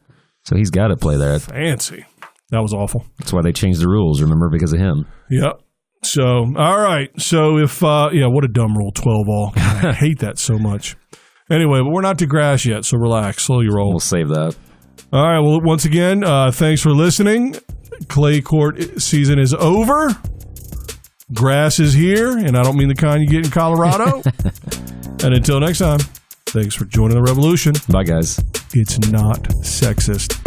so he's got to play there. Fancy. That was awful. That's why they changed the rules, remember, because of him. Yep. So, all right. So, if, what a dumb rule, 12 all. God, I hate that so much. Anyway, but we're not to grass yet, so relax. Slow your roll. We'll save that. All right. Well, once again, thanks for listening. Clay court season is over. Grass is here, and I don't mean the kind you get in Colorado. And until next time, thanks for joining the revolution. Bye, guys. It's not sexist.